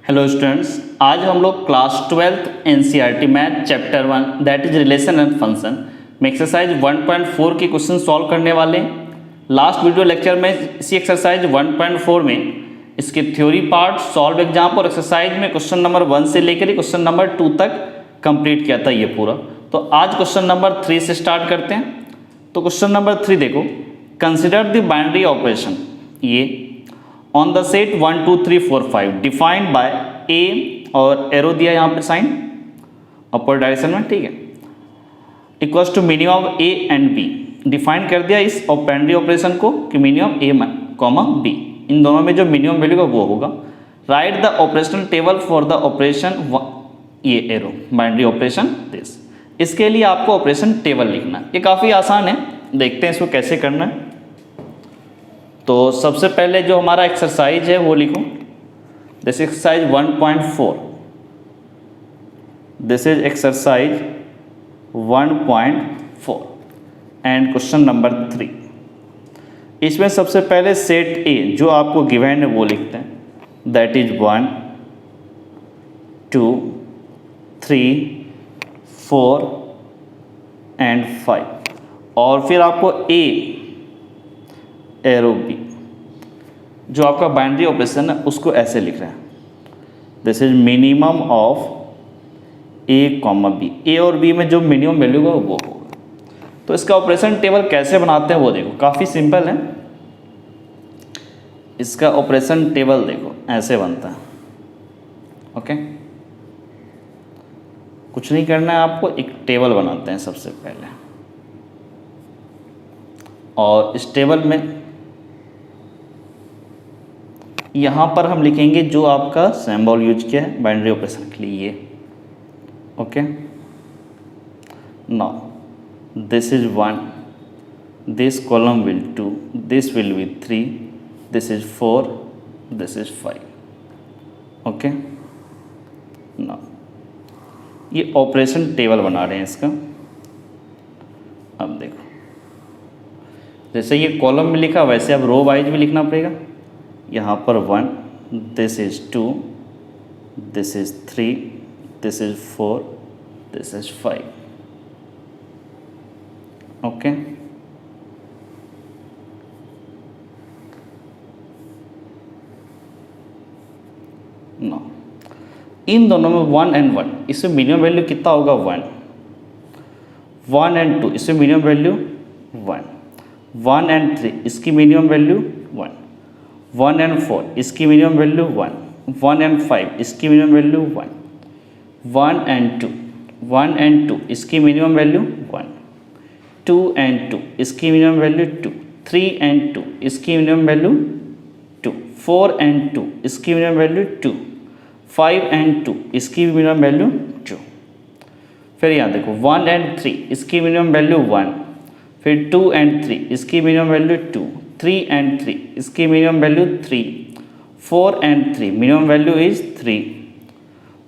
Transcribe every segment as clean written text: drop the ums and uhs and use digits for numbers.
Hello students, आज हम लोग class 12th NCERT math chapter 1 that is relation and function में एक्सरसाइज 1.4 के क्वेश्चन सॉल्व करने वाले हैं। लास्ट वीडियो लेक्चर में इसी एक्सरसाइज 1.4 में इसके थ्योरी पार्ट, सॉल्व एग्जाम्पल और एक्सरसाइज में क्वेश्चन नंबर 1 से लेकर क्वेश्चन नंबर 2 तक कंप्लीट किया था ये पूरा। तो आज क्वेश्चन नंबर 3 से स्टार्ट करते हैं। तो क्वेश्चन नंबर 3 देखो, कंसिडर द बाइनरी ऑपरेशन ये on the set 1 2 3 4 5 defined by A और एरो दिया यहाँ पे साइन अपर डायरेक्शन में, ठीक है, equals to minimum of A and b. Define कर दिया इस बाइनरी ऑपरेशन को कि मिनिमम ए कॉमा बी, इन दोनों में जो मिनिमम वैल्यू का वो होगा। Right the operational table for the operation ये एरो बाइनरी ऑपरेशन दिस। इसके लिए आपको ऑपरेशन टेबल लिखना, ये काफ़ी आसान है, देखते हैं इसको कैसे करना है। तो सबसे पहले जो हमारा एक्सरसाइज है वो लिखो, this exercise 1.4, this is exercise 1.4 and question number 3। इसमें सबसे पहले सेट ए जो आपको गिवन है वो लिखते हैं, दैट इज 1 2 3 4 एंड 5, और फिर आपको ए एरो बी जो आपका बाइनरी ऑपरेशन है उसको ऐसे लिख रहे हैं, this is minimum of A comma B. A और बी में जो मिनिमम वैल्यू होगा वो होगा। तो इसका ऑपरेशन टेबल कैसे बनाते हैं वो देखो, काफ़ी सिंपल है। इसका ऑपरेशन टेबल देखो ऐसे बनता है, ओके। कुछ नहीं करना है आपको, एक टेबल बनाते हैं सबसे पहले, और इस टेबल में यहाँ पर हम लिखेंगे जो आपका सिंबल यूज किया है बाइनरी ऑपरेशन के लिए, ये okay. Now this is 1, this column will 2, this will be 3, this is 4, this is 5, okay. Now ये ऑपरेशन टेबल बना रहे हैं इसका। अब देखो, जैसे ये कॉलम में लिखा वैसे अब रो वाइज भी लिखना पड़ेगा। यहाँ पर 1, this is 2, this is 3, this is 4, this is 5, okay. No, इन दोनों में 1 एंड 1, इसमें मिनिमम वैल्यू कितना होगा 1, 1 एंड 2 इसमें मिनिमम वैल्यू 1, 1 एंड 3 इसकी मिनिमम वैल्यू 1, 1 एंड 4 इसकी मिनिमम वैल्यू 1, 1 एंड 5 इसकी मिनिमम वैल्यू 1, 1 एंड 2, 1 एंड 2 इसकी मिनिमम वैल्यू 1, 2 एंड 2 इसकी मिनिमम वैल्यू 2, 3 एंड 2 इसकी मिनिमम वैल्यू 2, 4 एंड 2 इसकी मिनिमम वैल्यू 2, 5 एंड 2 इसकी मिनिमम वैल्यू 2। फिर यहाँ देखो 1 एंड 3 इसकी मिनिमम वैल्यू 1, फिर 2 एंड 3 इसकी मिनिमम वैल्यू 2, 3 एंड 3 इसकी minimum value 3, 4 and 3 minimum value is 3,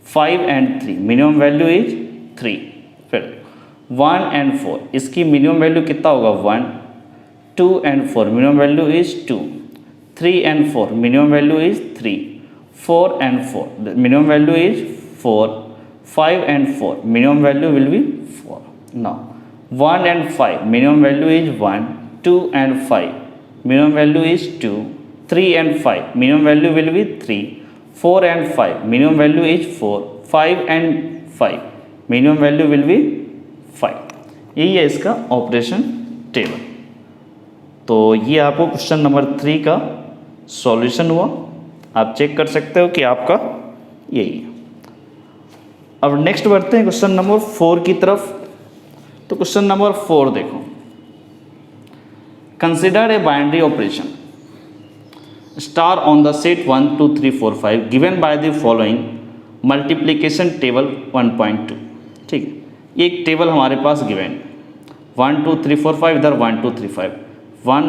5 and 3 minimum value is 3। फिर 1 एंड 4 इसकी मिनिमम वैल्यू कितना होगा 1, 2 and 4 minimum value is 2, 3 and 4 minimum value is 3, 4 and 4 minimum value is 4, 5 and 4 minimum value will be 4। Now 1 and 5 minimum value is 1, 2 and 5 minimum value is 2, 3 and 5 minimum value will be 3, 4 and 5 minimum value is 4, 5 and 5 minimum value will be 5। यही है इसका operation table. तो ये आपको question number 3 का solution हुआ, आप check कर सकते हो कि आपका यही है। अब नेक्स्ट बढ़ते हैं क्वेश्चन नंबर 4 की तरफ। तो क्वेश्चन नंबर 4 देखो, consider a binary operation star on the set 1 2 3 4 5 given by the following multiplication table 1.2। ठीक है, ये एक टेबल हमारे पास गिवन 1 2 3 4 5, इधर 1 2 3 5, 1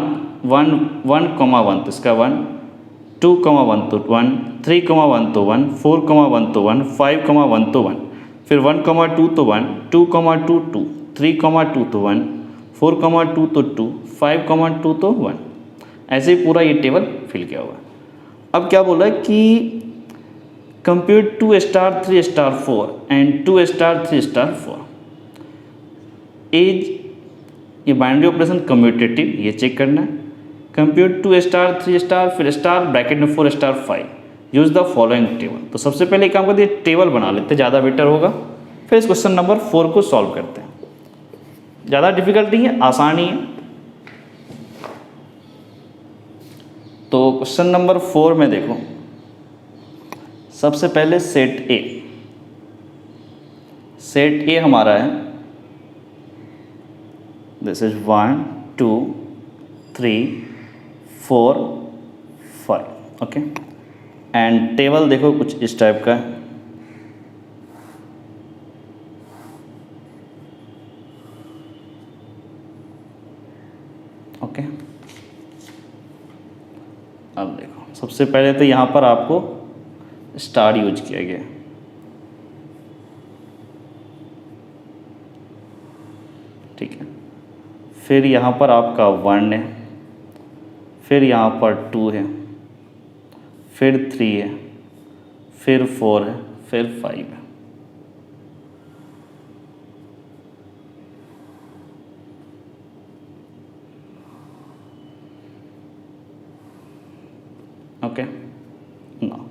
1 1 1 तो इसका 1, 2 1 तो 1, 3 1 तो 1, 4 1 तो 1, 5 1 तो 1, फिर 1 2 तो 1, 2 2 2, 3 2 तो 1, 4 2 तो 2, 5 2 तो 1, ऐसे ही पूरा ये टेबल फिल किया हुआ है। अब क्या बोला कि compute 2 star 3 star 4 and 2 star 3 star 4 is, ये बाइनरी ऑपरेशन कम्यूटेटिव, ये चेक करना है। कंप्यूट 2 स्टार 3 स्टार फिर स्टार ब्रैकेट में 4 star 5, use the following table. तो सबसे पहले काम करते हैं, टेबल बना लेते हैं, ज़्यादा बेटर होगा। फिर इस क्वेश्चन नंबर 4 को सॉल्व करते हैं। ज़्यादा डिफिकल्ट नहीं है, आसानी है। तो क्वेश्चन नंबर 4 में देखो, सबसे पहले सेट ए हमारा है, this is 1 2 3 4 5, okay. And table देखो कुछ इस टाइप का है, ओके। अब देखो सबसे पहले तो यहाँ पर आपको स्टार यूज किया गया, ठीक है। फिर यहाँ पर आपका 1 है, फिर यहाँ पर 2 है, फिर 3 है, फिर 4 है, फिर 5 है, ओके ना।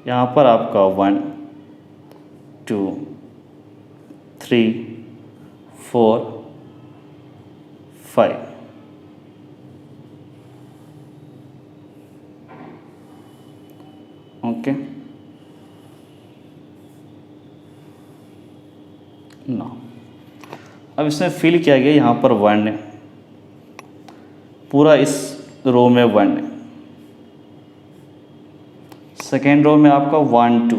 यहाँ पर आपका 1 2 3 4 5, ओके ना। अब इसमें फिल किया गया, यहाँ पर 1 है, पूरा इस रो में 1 है। सेकेंड रो में आपका 1 2,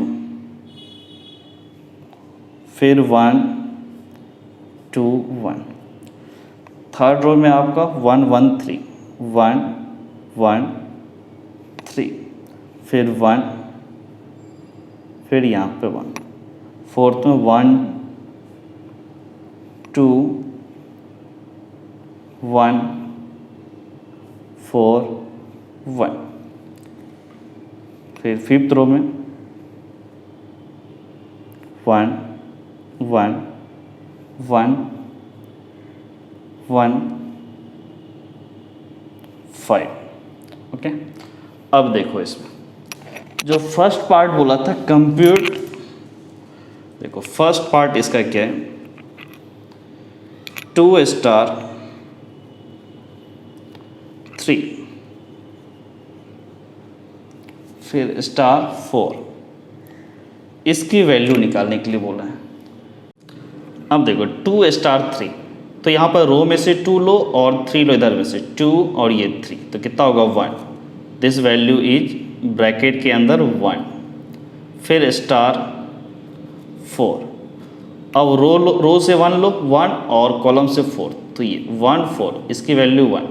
फिर 1 2 1। थर्ड रो में आपका 1 1 3 1 1 3, फिर 1, फिर यहाँ पे 1। फोर्थ में 1 2 1 4 1, फिर फिफ्थ रो में 1 1 1 1 5, ओके। अब देखो इसमें जो फर्स्ट पार्ट बोला था कंप्यूट, देखो फर्स्ट पार्ट इसका क्या है, 2 स्टार 3 फिर स्टार 4, इसकी वैल्यू निकालने के लिए बोला है। अब देखो 2 स्टार 3, तो यहाँ पर रो में से 2 लो और 3 लो, इधर में से 2 और ये 3, तो कितना होगा 1। दिस वैल्यू इज ब्रैकेट के अंदर 1, फिर स्टार 4। अब रो से 1 लो 1 और कॉलम से 4, तो ये 1 4, इसकी value 1,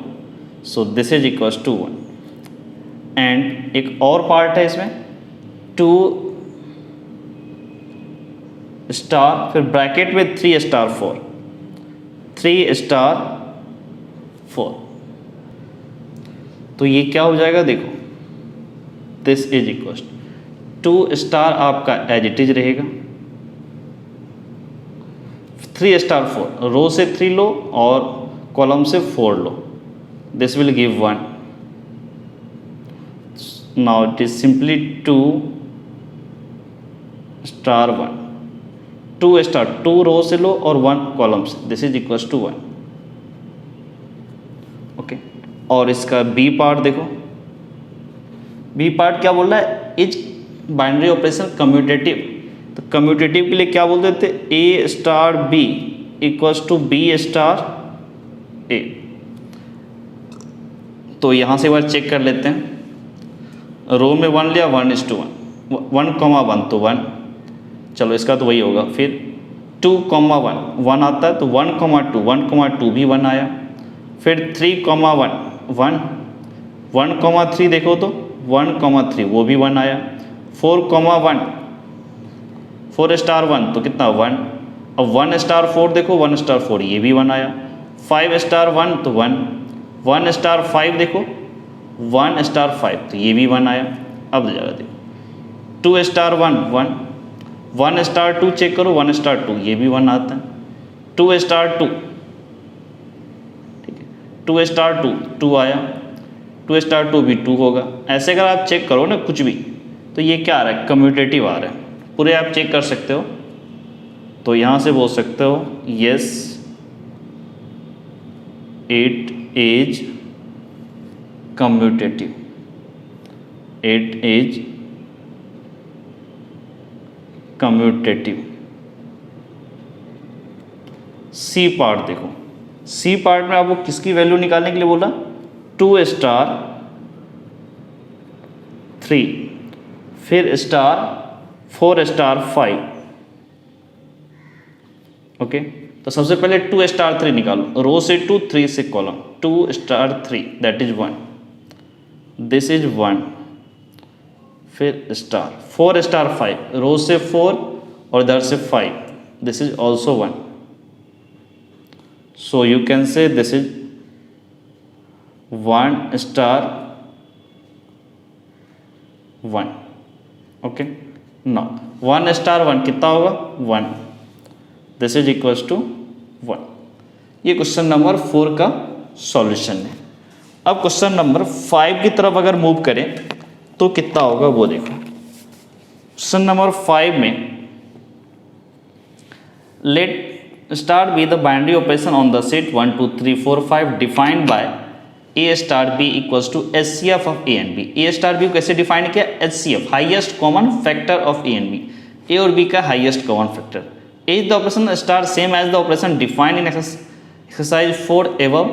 so this is equals to 1। And एक और पार्ट है इसमें 2 स्टार फिर ब्रैकेट में 3 स्टार 4, 3 स्टार 4, तो ये क्या हो जाएगा देखो, दिस इज इक्वल 2 स्टार आपका एज इट इज रहेगा, 3 स्टार 4, रो से 3 लो और कॉलम से 4 लो, this will give 1। Now it is simply 2 star 1, 2 star 2 row से लो और 1 कॉलम से, this is equal to 1, okay. और इसका बी पार्ट देखो, बी पार्ट क्या बोल रहा है, इज बाइनरी ऑपरेशन कम्यूटेटिव। तो कम्यूटेटिव के लिए क्या बोल देते, A star B equals to B star A. तो यहाँ से एक बार चेक कर लेते हैं, रो में 1 लिया 1:1, 1,1 तो 1, चलो इसका तो वही होगा। फिर 2,1 1 आता है तो 1,2 1,2 भी 1 आया। फिर 3,1 1 1,3 देखो तो 1,3 वो भी 1 आया। 4,1 4 स्टार 1 तो कितना 1। अब 1 स्टार 4 देखो 1 स्टार 4 ये भी 1 आया। 5 स्टार 1 तो 1, 1 स्टार 5 देखो 1 स्टार 5 तो ये भी 1 आया। अब ज़रा देखो 2 स्टार 1 1, 1 स्टार 2 चेक करो, 1 स्टार 2 ये भी 1 आता है, 2 स्टार 2, ठीक है, 2 स्टार 2 2 आया, 2 स्टार 2 भी 2 होगा। ऐसे अगर आप चेक करो ना कुछ भी, तो ये क्या आ रहा है, कम्यूटेटिव आ रहा है, पूरे आप चेक कर सकते हो। तो यहाँ से बोल सकते हो yes it is commutative, it is commutative. C part देखो, सी पार्ट में आपको किसकी वैल्यू निकालने के लिए बोला, 2 स्टार 3, फिर स्टार 4 स्टार 5, ओके। तो सबसे पहले 2 स्टार 3 निकालो, रो से 2, 3 से column, 2 star 3 that is 1, this is 1, फिर स्टार 4 स्टार 5, रो से 4 और इधर से 5, this is also 1, so you can से this is 1 star 1, okay. Now 1 star 1 कितना होगा, 1, दिस इज इक्वल्स टू 1। ये क्वेश्चन नंबर 4 का सॉल्यूशन है। अब क्वेश्चन नंबर 5 की तरफ अगर मूव करें तो कितना होगा वो देखो। क्वेश्चन नंबर 5 में let star B the binary operation on the set 1 2 3 4 5 defined by A star B equals to H C F of A and B. A star B को कैसे डिफाइन किया, H C F highest common factor of A and B, A और B का highest common factor. Is the operation star same as the operation defined in exercise 4 above.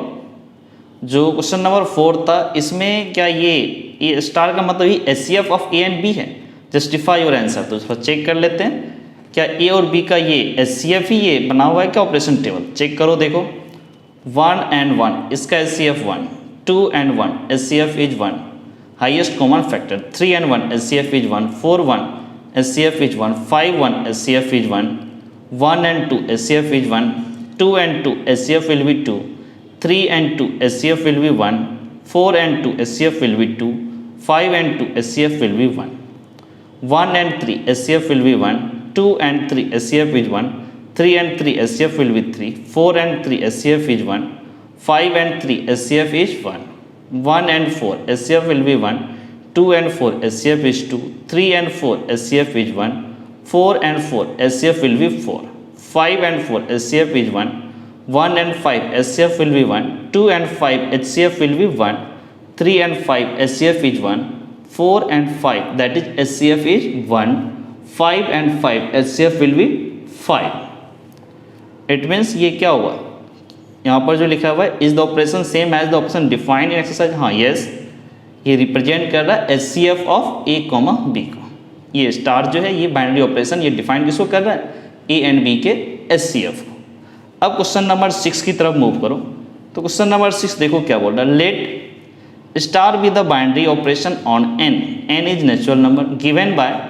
जो question number 4 था इसमें क्या ये स्टार का मतलब ही H C F of A and B है, जस्टिफाई योर आंसर। तो इसको चेक कर लेते हैं, क्या ए और बी का ये एच सी एफ ही ये बना हुआ है क्या ऑपरेशन टेबल, चेक करो देखो। 1 and 1 इसका H C F 1, 2 and 1 H C F is 1, highest common factor 3 and 1 H C F is 1, 4 1 H C F is 1, 5 1 H C F is 1, 1 and 2 H C F is 1, 2 and 2 H C F will be 2, 3 and 2 H C F will be 1, 4 and 2 H C F will be 2, 5 and 2 H C F will be 1, 1 and 3 H C F will be 1, 2 and 3 H C F is 1, 3 and 3 H C F will be 3, 4 and 3 H C F is 1, 5 and 3 H C F is 1, 1 and 4 H C F will be 1, 2 and 4 H C F is 2, 3 and 4 H C F is 1, 4 and 4 H C F will be 4, 5 and 4 H C F is 1, 1 and 5 H C F will be 1, 2 and 5 H C F will be 1, 3 and 5 H C F is 1, 4 and 5 that is H C F is 1, 5 and 5 H C F will be 5। It means ये क्या हुआ, यहाँ पर जो लिखा हुआ है is the operation same as the operation defined in exercise, हाँ यस, ये रिप्रेजेंट कर रहा है H C F of A comma B को। ये स्टार जो है ये बाइनरी ऑपरेशन ये डिफाइन किसको कर रहा है, ए एंड बी के एच सी एफ को। अब क्वेश्चन नंबर 6 की तरफ मूव करो। तो क्वेश्चन नंबर 6 देखो क्या बोल रहा है, let star B the binary operation on N, N is natural number given by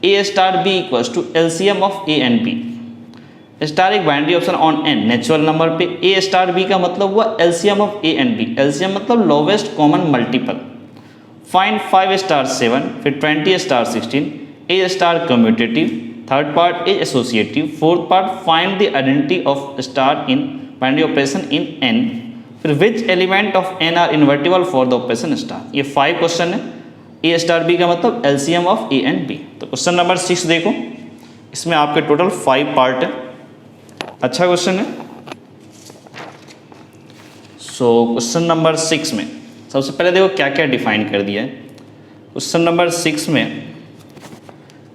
A star B equals to L C M of A and B. Star एक binary option on N natural number पे, A star B का मतलब हुआ LCM of A and B, LCM मतलब lowest common multiple. Find 5 star 7, फिर 20 star 16, A star commutative, third part A associative, fourth part find the identity of star in binary operation in N, फिर which element of N are invertible for the operation star. ये 5 question है, A star B का मतलब LCM of A and B. तो question number 6 देखो, इसमें आपके total 5 part है, अच्छा क्वेश्चन है। सो क्वेश्चन नंबर 6 में सबसे पहले देखो क्या क्या डिफाइन कर दिया है। क्वेश्चन नंबर 6 में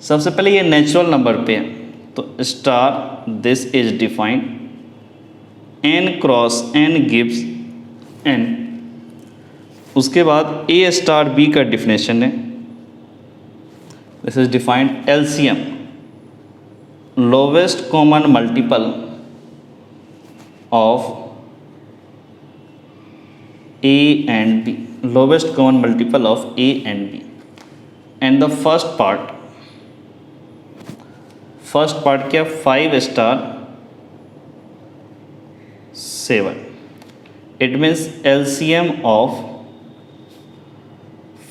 सबसे पहले ये नेचुरल नंबर पे है, तो star this is defined N cross N gives N. उसके बाद ए स्टार बी का डिफिनेशन है, this is defined LCM lowest common multiple of A and B, lowest common multiple of A and B, and the first part क्या, 5 star 7, it means LCM of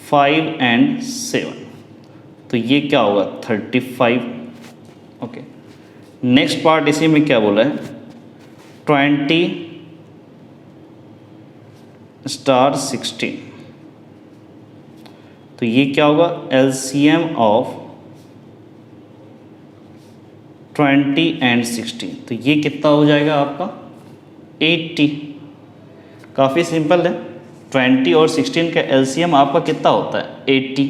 5 and 7, तो ये क्या होगा 35। Okay, next part इसी में क्या बोला है 20 स्टार 16, तो ये क्या होगा LCM ऑफ 20 एंड 16, तो ये कितना हो जाएगा आपका 80। काफ़ी सिंपल है, 20 और 16 का LCM आपका कितना होता है 80।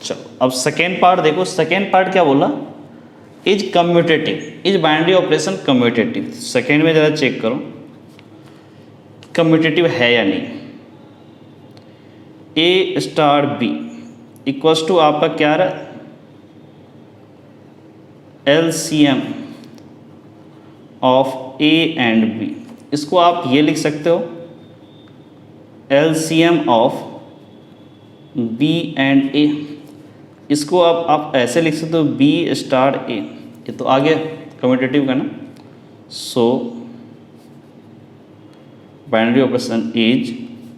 चलो अब सेकेंड पार्ट देखो, सेकेंड पार्ट क्या बोला is commutative, is binary operation commutative. Second में ज़रा चेक करो कम्यूटेटिव है या नहीं। A star B equals to आपका क्या रहा LCM of A and B, इसको आप ये लिख सकते हो LCM of B and A, इसको आप ऐसे लिख सकते हो B स्टार A, ये तो आ गया कम्यूटेटिव का ना। So binary operation is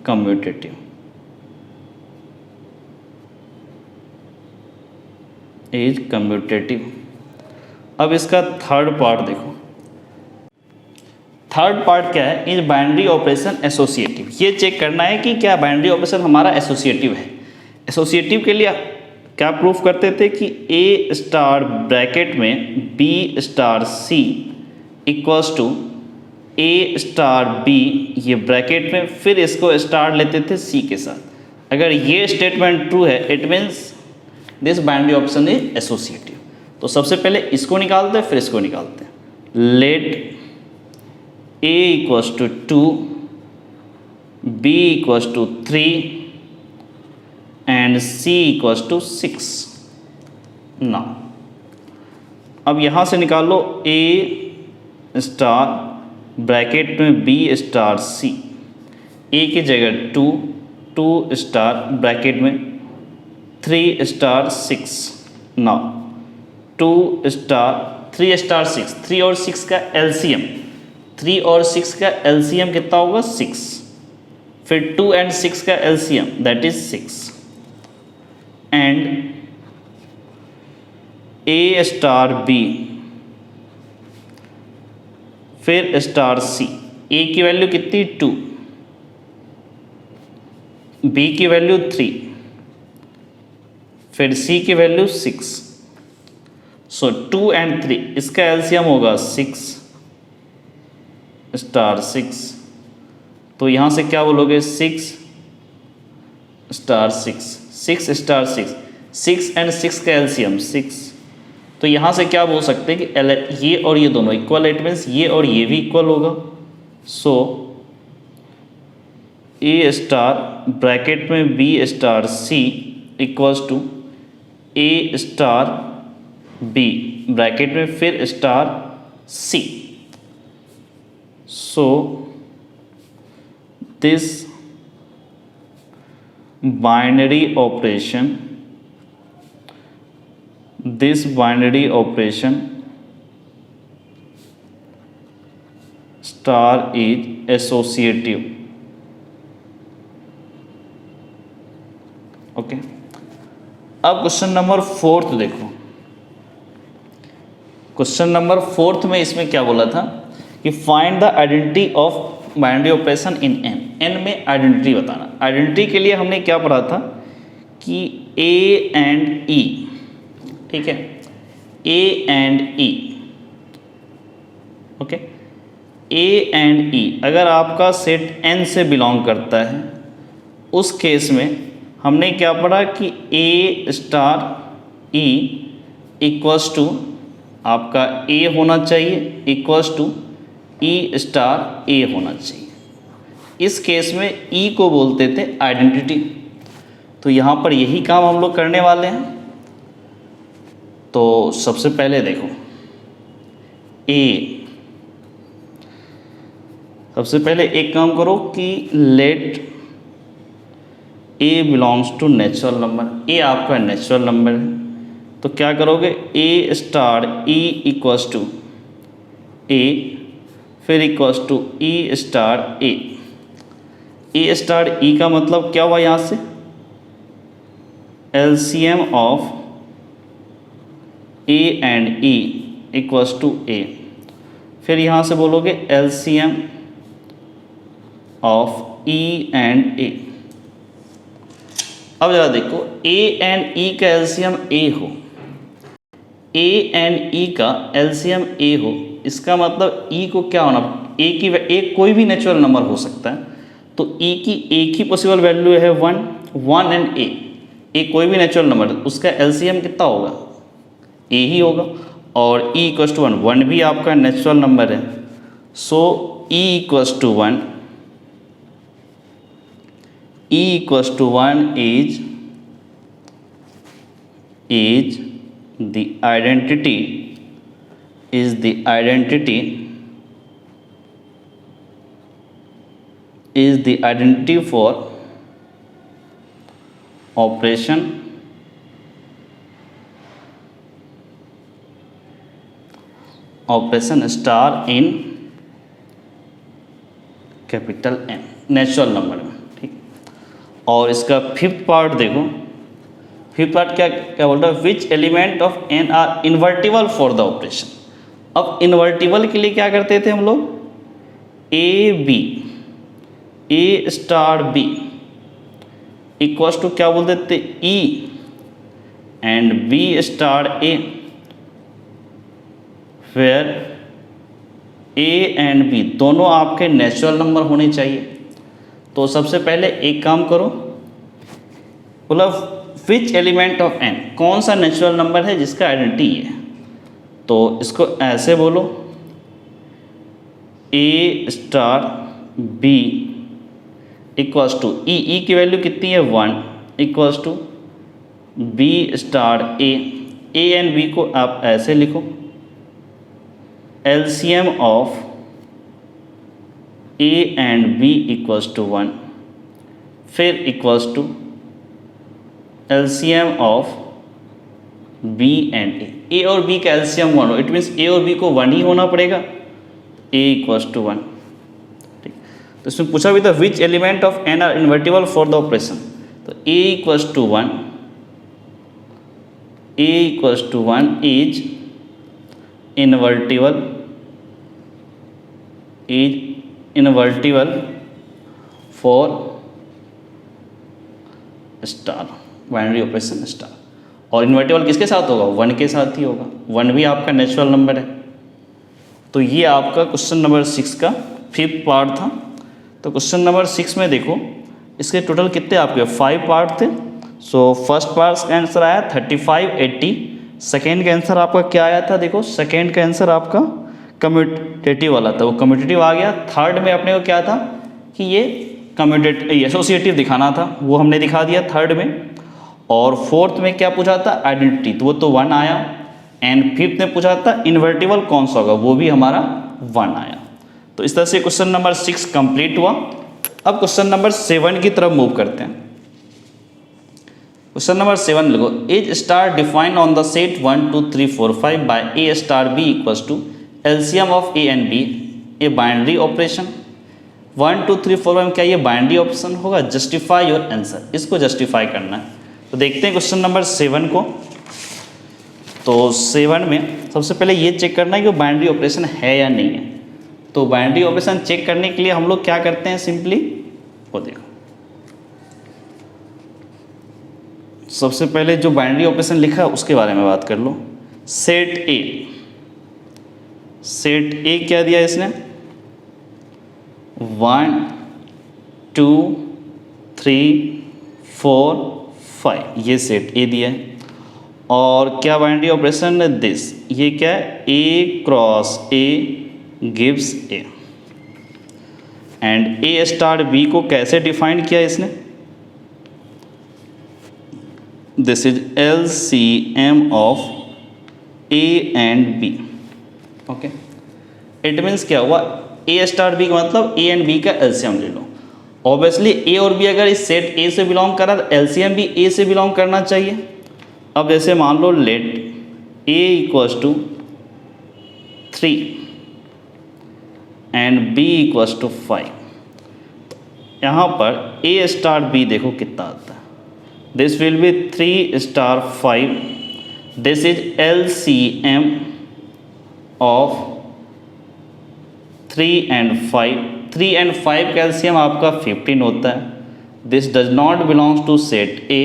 commutative, is commutative. अब इसका थर्ड पार्ट देखो, थर्ड पार्ट क्या है इज बाइनरी ऑपरेशन एसोसिएटिव। ये चेक करना है कि क्या बाइनरी ऑपरेशन हमारा एसोसिएटिव है। एसोसिएटिव के लिए क्या प्रूफ करते थे कि A स्टार ब्रैकेट में B star C equals to A star B, ये ब्रैकेट में फिर इसको स्टार लेते थे C के साथ। अगर ये स्टेटमेंट ट्रू है it means this binary operation is associative. तो सबसे पहले इसको निकालते हैं फिर इसको निकालते हैं। Let A equals to 2, B equals to 3 and C equals to 6। ना अब यहाँ से निकाल लो A स्टार ब्रैकेट में B स्टार C, A की जगह 2, 2 स्टार ब्रैकेट में 3 स्टार 6। नाउ 2 स्टार 3 स्टार 6, 3 और 6 का LCM, 3 और 6 का LCM कितना होगा 6, फिर 2 एंड 6 का LCM that is 6 and A star B फिर स्टार C। A की वैल्यू कितनी 2, B की वैल्यू 3, फिर C की वैल्यू 6। सो 2 एंड 3 इसका एलसीएम होगा 6 स्टार 6, तो यहाँ से क्या बोलोगे 6 स्टार 6, 6 स्टार 6, 6 एंड 6 का एलसीएम 6। तो यहाँ से क्या बोल सकते हैं कि ये और ये दोनों इक्वल, इट मीन्स ये और ये भी इक्वल होगा। सो A स्टार ब्रैकेट में B star C equals to A star B bracket में फिर star C। So this binary operation star is associative. Okay, अब क्वेश्चन नंबर 4 देखो। क्वेश्चन नंबर 4 में इसमें क्या बोला था कि find the identity of binary operation in N. N में आइडेंटिटी बताना। आइडेंटिटी के लिए हमने क्या पढ़ा था कि A एंड E, ठीक है, A and E, okay, A and E अगर आपका सेट N से बिलोंग करता है उस केस में हमने क्या पढ़ा कि A star E equals to आपका A होना चाहिए equals to E star A होना चाहिए। इस केस में E को बोलते थे आइडेंटिटी। तो यहाँ पर यही काम हम लोग करने वाले हैं। तो सबसे पहले देखो सबसे पहले एक काम करो कि let A belongs to natural number. A आपका नेचुरल नंबर है, तो क्या करोगे A star E equals to A फिर equals to E star A। A star E का मतलब क्या हुआ यहाँ से LCM of A and E equals to A। फिर यहाँ से बोलोगे LCM of E and A। अब जरा देखो A एंड E का LCM A हो, A एंड E का LCM A हो, इसका मतलब E को क्या होना, A कोई भी नेचुरल नंबर हो सकता है, तो E की एक ही पॉसिबल वैल्यू है 1 एंड A कोई भी नेचुरल नंबर, उसका LCM कितना होगा, A ही होगा। और E इक्वल्स टू 1 भी आपका नेचुरल नंबर है, so E equals to 1 is the identity for operation star in capital N natural number में, ठीक। और इसका फिफ्थ पार्ट देखो, फिफ्थ पार्ट क्या क्या बोल रहा है, which element of N are invertible for the operation. अब इन्वर्टिबल के लिए क्या करते थे हम लोग, A star B equals to क्या बोलते थे, E and B star A, where A and B दोनों आपके नेचुरल नंबर होने चाहिए। तो सबसे पहले एक काम करो, मतलब विच एलिमेंट ऑफ N, कौन सा नेचुरल नंबर है जिसका आइडेंटिटी है, तो इसको ऐसे बोलो A star B equals to E की वैल्यू कितनी है 1 equals to B star A and B को आप ऐसे लिखो, LCM of A and B equals to 1, फिर equals to LCM of B and A और B का LCM 1 हो, इट मीन्स A और B को 1 ही होना पड़ेगा, A इक्वल्स टू 1, ठीक। तो इसमें पूछा भी था which element of N are invertible for the operation, तो A equals to 1 is invertible for star binary operation star. और इन्वर्टिबल किसके साथ होगा, 1 के साथ ही होगा, 1 भी आपका नेचुरल नंबर है। तो ये आपका क्वेश्चन नंबर 6 का फिफ्थ पार्ट था। तो क्वेश्चन नंबर 6 में देखो इसके टोटल कितने आपके 5 पार्ट थे। सो फर्स्ट पार्ट का आंसर आया 3580, सेकेंड का आंसर आपका क्या आया था, देखो सेकेंड का आंसर आपका कम्यूटेटिव वाला था, वो कम्यूटेटिव आ गया। थर्ड में अपने को क्या था कि ये एसोसिएटिव दिखाना था, वो हमने दिखा दिया थर्ड में। और फोर्थ में क्या पूछा था, आइडेंटिटी, तो वो तो 1 आया। एंड फिफ्थ में पूछा था इन्वर्टिबल कौन सा होगा, वो भी हमारा 1 आया। तो इस तरह से क्वेश्चन नंबर 6 कंप्लीट हुआ। अब क्वेश्चन नंबर 7 की तरफ मूव करते हैं। क्वेश्चन नंबर 7 लिखो, is star defined on the set 1 2 3 4 5 by A star B equals to LCM of A and B a binary operation. 1 2 3 4 5 क्या ये बाइनरी ऑपरेशन होगा, जस्टिफाई योर आंसर, इसको जस्टिफाई करना है। तो देखते हैं क्वेश्चन नंबर 7 को। तो 7 में सबसे पहले ये चेक करना है कि वो बाइनरी ऑपरेशन है या नहीं है। तो बाइनरी ऑपरेशन चेक करने के लिए हम लोग क्या करते हैं, सिंपली वो देखो, सबसे पहले जो बाइनरी ऑपरेशन लिखा है उसके बारे में बात कर लो। सेट ए क्या दिया इसने, 1 2 3 4 5, ये सेट ए दिया है। और क्या बाइनरी ऑपरेशन है दिस, ये क्या है, A cross A gives A। And A star B को कैसे डिफाइन किया इसने, this is LCM of A and B। Okay, it means क्या हुआ, A स्टार B का मतलब A एंड B का LCM ले लो। ऑब्वियसली A और B अगर इस सेट A से बिलोंग कर रहा है तो LCM भी A से बिलोंग करना चाहिए। अब जैसे मान लो let A equals to 3 and B equals to 5, यहाँ पर A स्टार B देखो कितना आता है, this will be 3 star 5. This is LCM of 3 and 5. 3 and 5 का LCM आपका 15 होता है. This does not belongs to set A.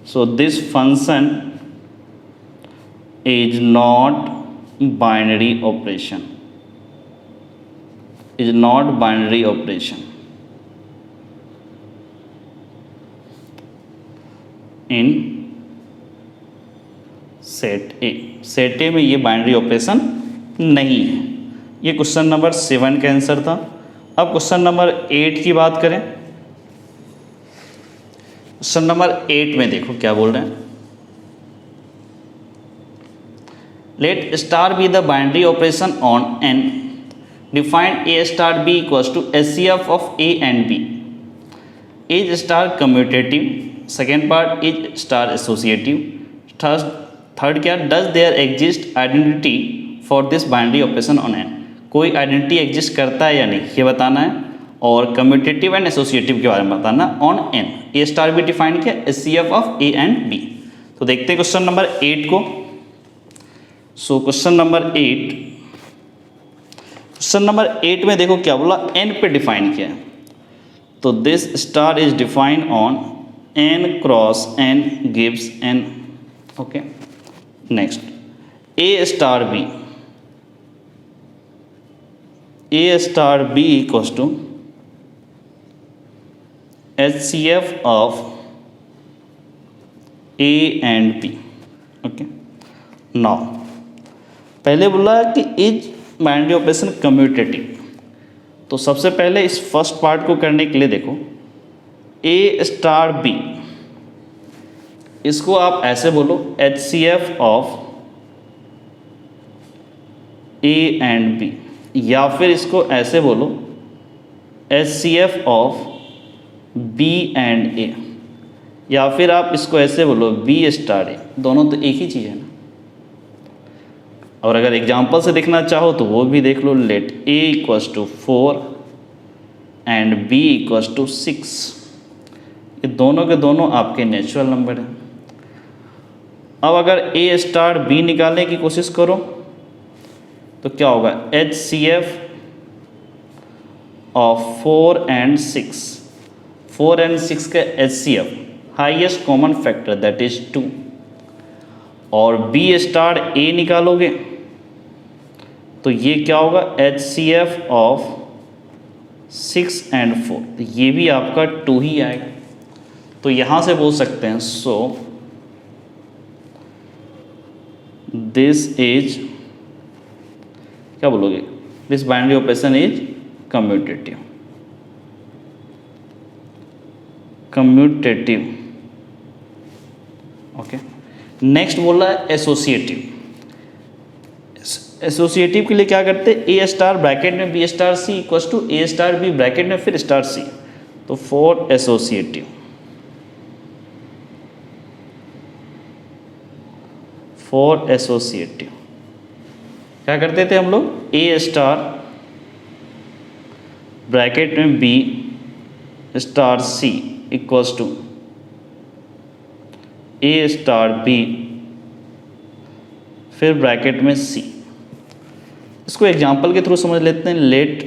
So this function is not binary operation. Is not binary operation in set A. Set ए में ये binary operation नहीं है. ये question number 7 का आंसर था. अब क्वेश्चन नंबर 8 की बात करें. क्वेश्चन नंबर 8 में देखो क्या बोल रहे हैं. Let star B the binary operation on N. Defined A star B equals to HCF of A and B. Is star commutative. Second part is star associative. Third क्या, does there exist identity for this binary operation on N. कोई identity exist करता है या नहीं ये बताना है. और कम्यूटेटिव एंड एसोसिएटिव के बारे में बताना ऑन एन. ए स्टार भी डिफाइन किया, HCF of A and B. तो देखते हैं क्वेश्चन नंबर 8 को. सो क्वेश्चन नंबर 8. क्वेश्चन नंबर 8 में देखो क्या बोला, एन पे डिफाइन किया है. तो this star is defined on n cross n gives n. Okay. Next A star B equals to HCF of A and B. Okay. Now पहले बोला कि इज बाइनरी ऑपरेशन कम्यूटेटिव. तो सबसे पहले इस फर्स्ट पार्ट को करने के लिए देखो, ए स्टार बी, इसको आप ऐसे बोलो HCF of A and B, या फिर इसको ऐसे बोलो HCF of B and A, या फिर आप इसको ऐसे बोलो बी स्टार ए. दोनों तो एक ही चीज़ है ना. और अगर एग्जाम्पल से देखना चाहो तो वो भी देख लो. Let A equals to 4 and B equals to 6. ये दोनों के दोनों आपके नेचुरल नंबर हैं. अब अगर ए स्टार बी निकालने की कोशिश करो तो क्या होगा, HCF ऑफ 4 and 6. 4 and 6 का HCF highest common factor that is 2. और बी स्टार ए निकालोगे तो ये क्या होगा, HCF ऑफ 6 and 4. तो ये भी आपका 2 ही आएगा. तो यहाँ से बोल सकते हैं सो दिस इज, क्या बोलोगे, this binary operation is commutative. Okay. Next बोल रहा है एसोसिएटिव. एसोसिएटिव के लिए क्या करते हैं, ए स्टार ब्रैकेट में B star C equals to A star B bracket में फिर स्टार सी. तो फॉर एसोसिएटिव, क्या करते थे हम लोग, ए स्टार ब्रैकेट में B star C equals to A star B फिर ब्रैकेट में सी. इसको एग्जाम्पल के थ्रू समझ लेते हैं. Let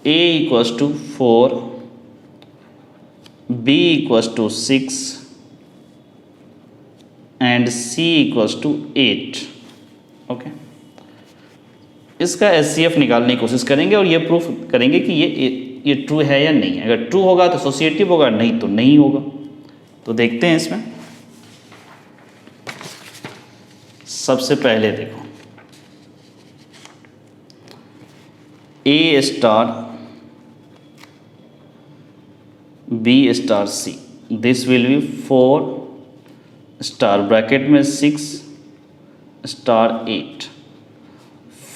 A equals to 4, B equals to 6 and C equals to 8. Okay. इसका HCF निकालने की कोशिश करेंगे और ये प्रूफ करेंगे कि ये ट्रू है या नहीं. अगर ट्रू होगा तो एसोसिएटिव होगा, नहीं तो नहीं होगा. तो देखते हैं इसमें. सबसे पहले देखो, A star B star C, this will be 4 star bracket में 6 स्टार 8,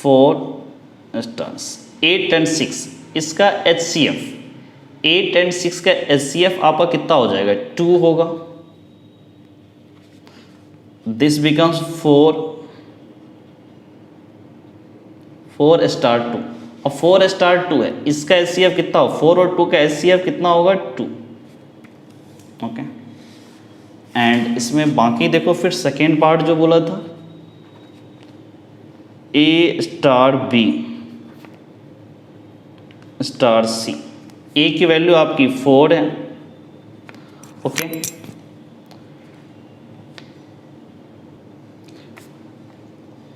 4 स्टार्स 8 and 6. इसका HCF 8 and 6 का HCF आपका कितना हो जाएगा, 2 होगा. दिस बिकम्स 4 4 स्टार 2, और 4 स्टार 2 है, इसका HCF कितना हो, 4 और 2 का HCF कितना होगा 2। ओके, एंड इसमें बाकी देखो फिर सेकेंड पार्ट जो बोला था, A star B star C, A की वैल्यू आपकी 4 है। ओके,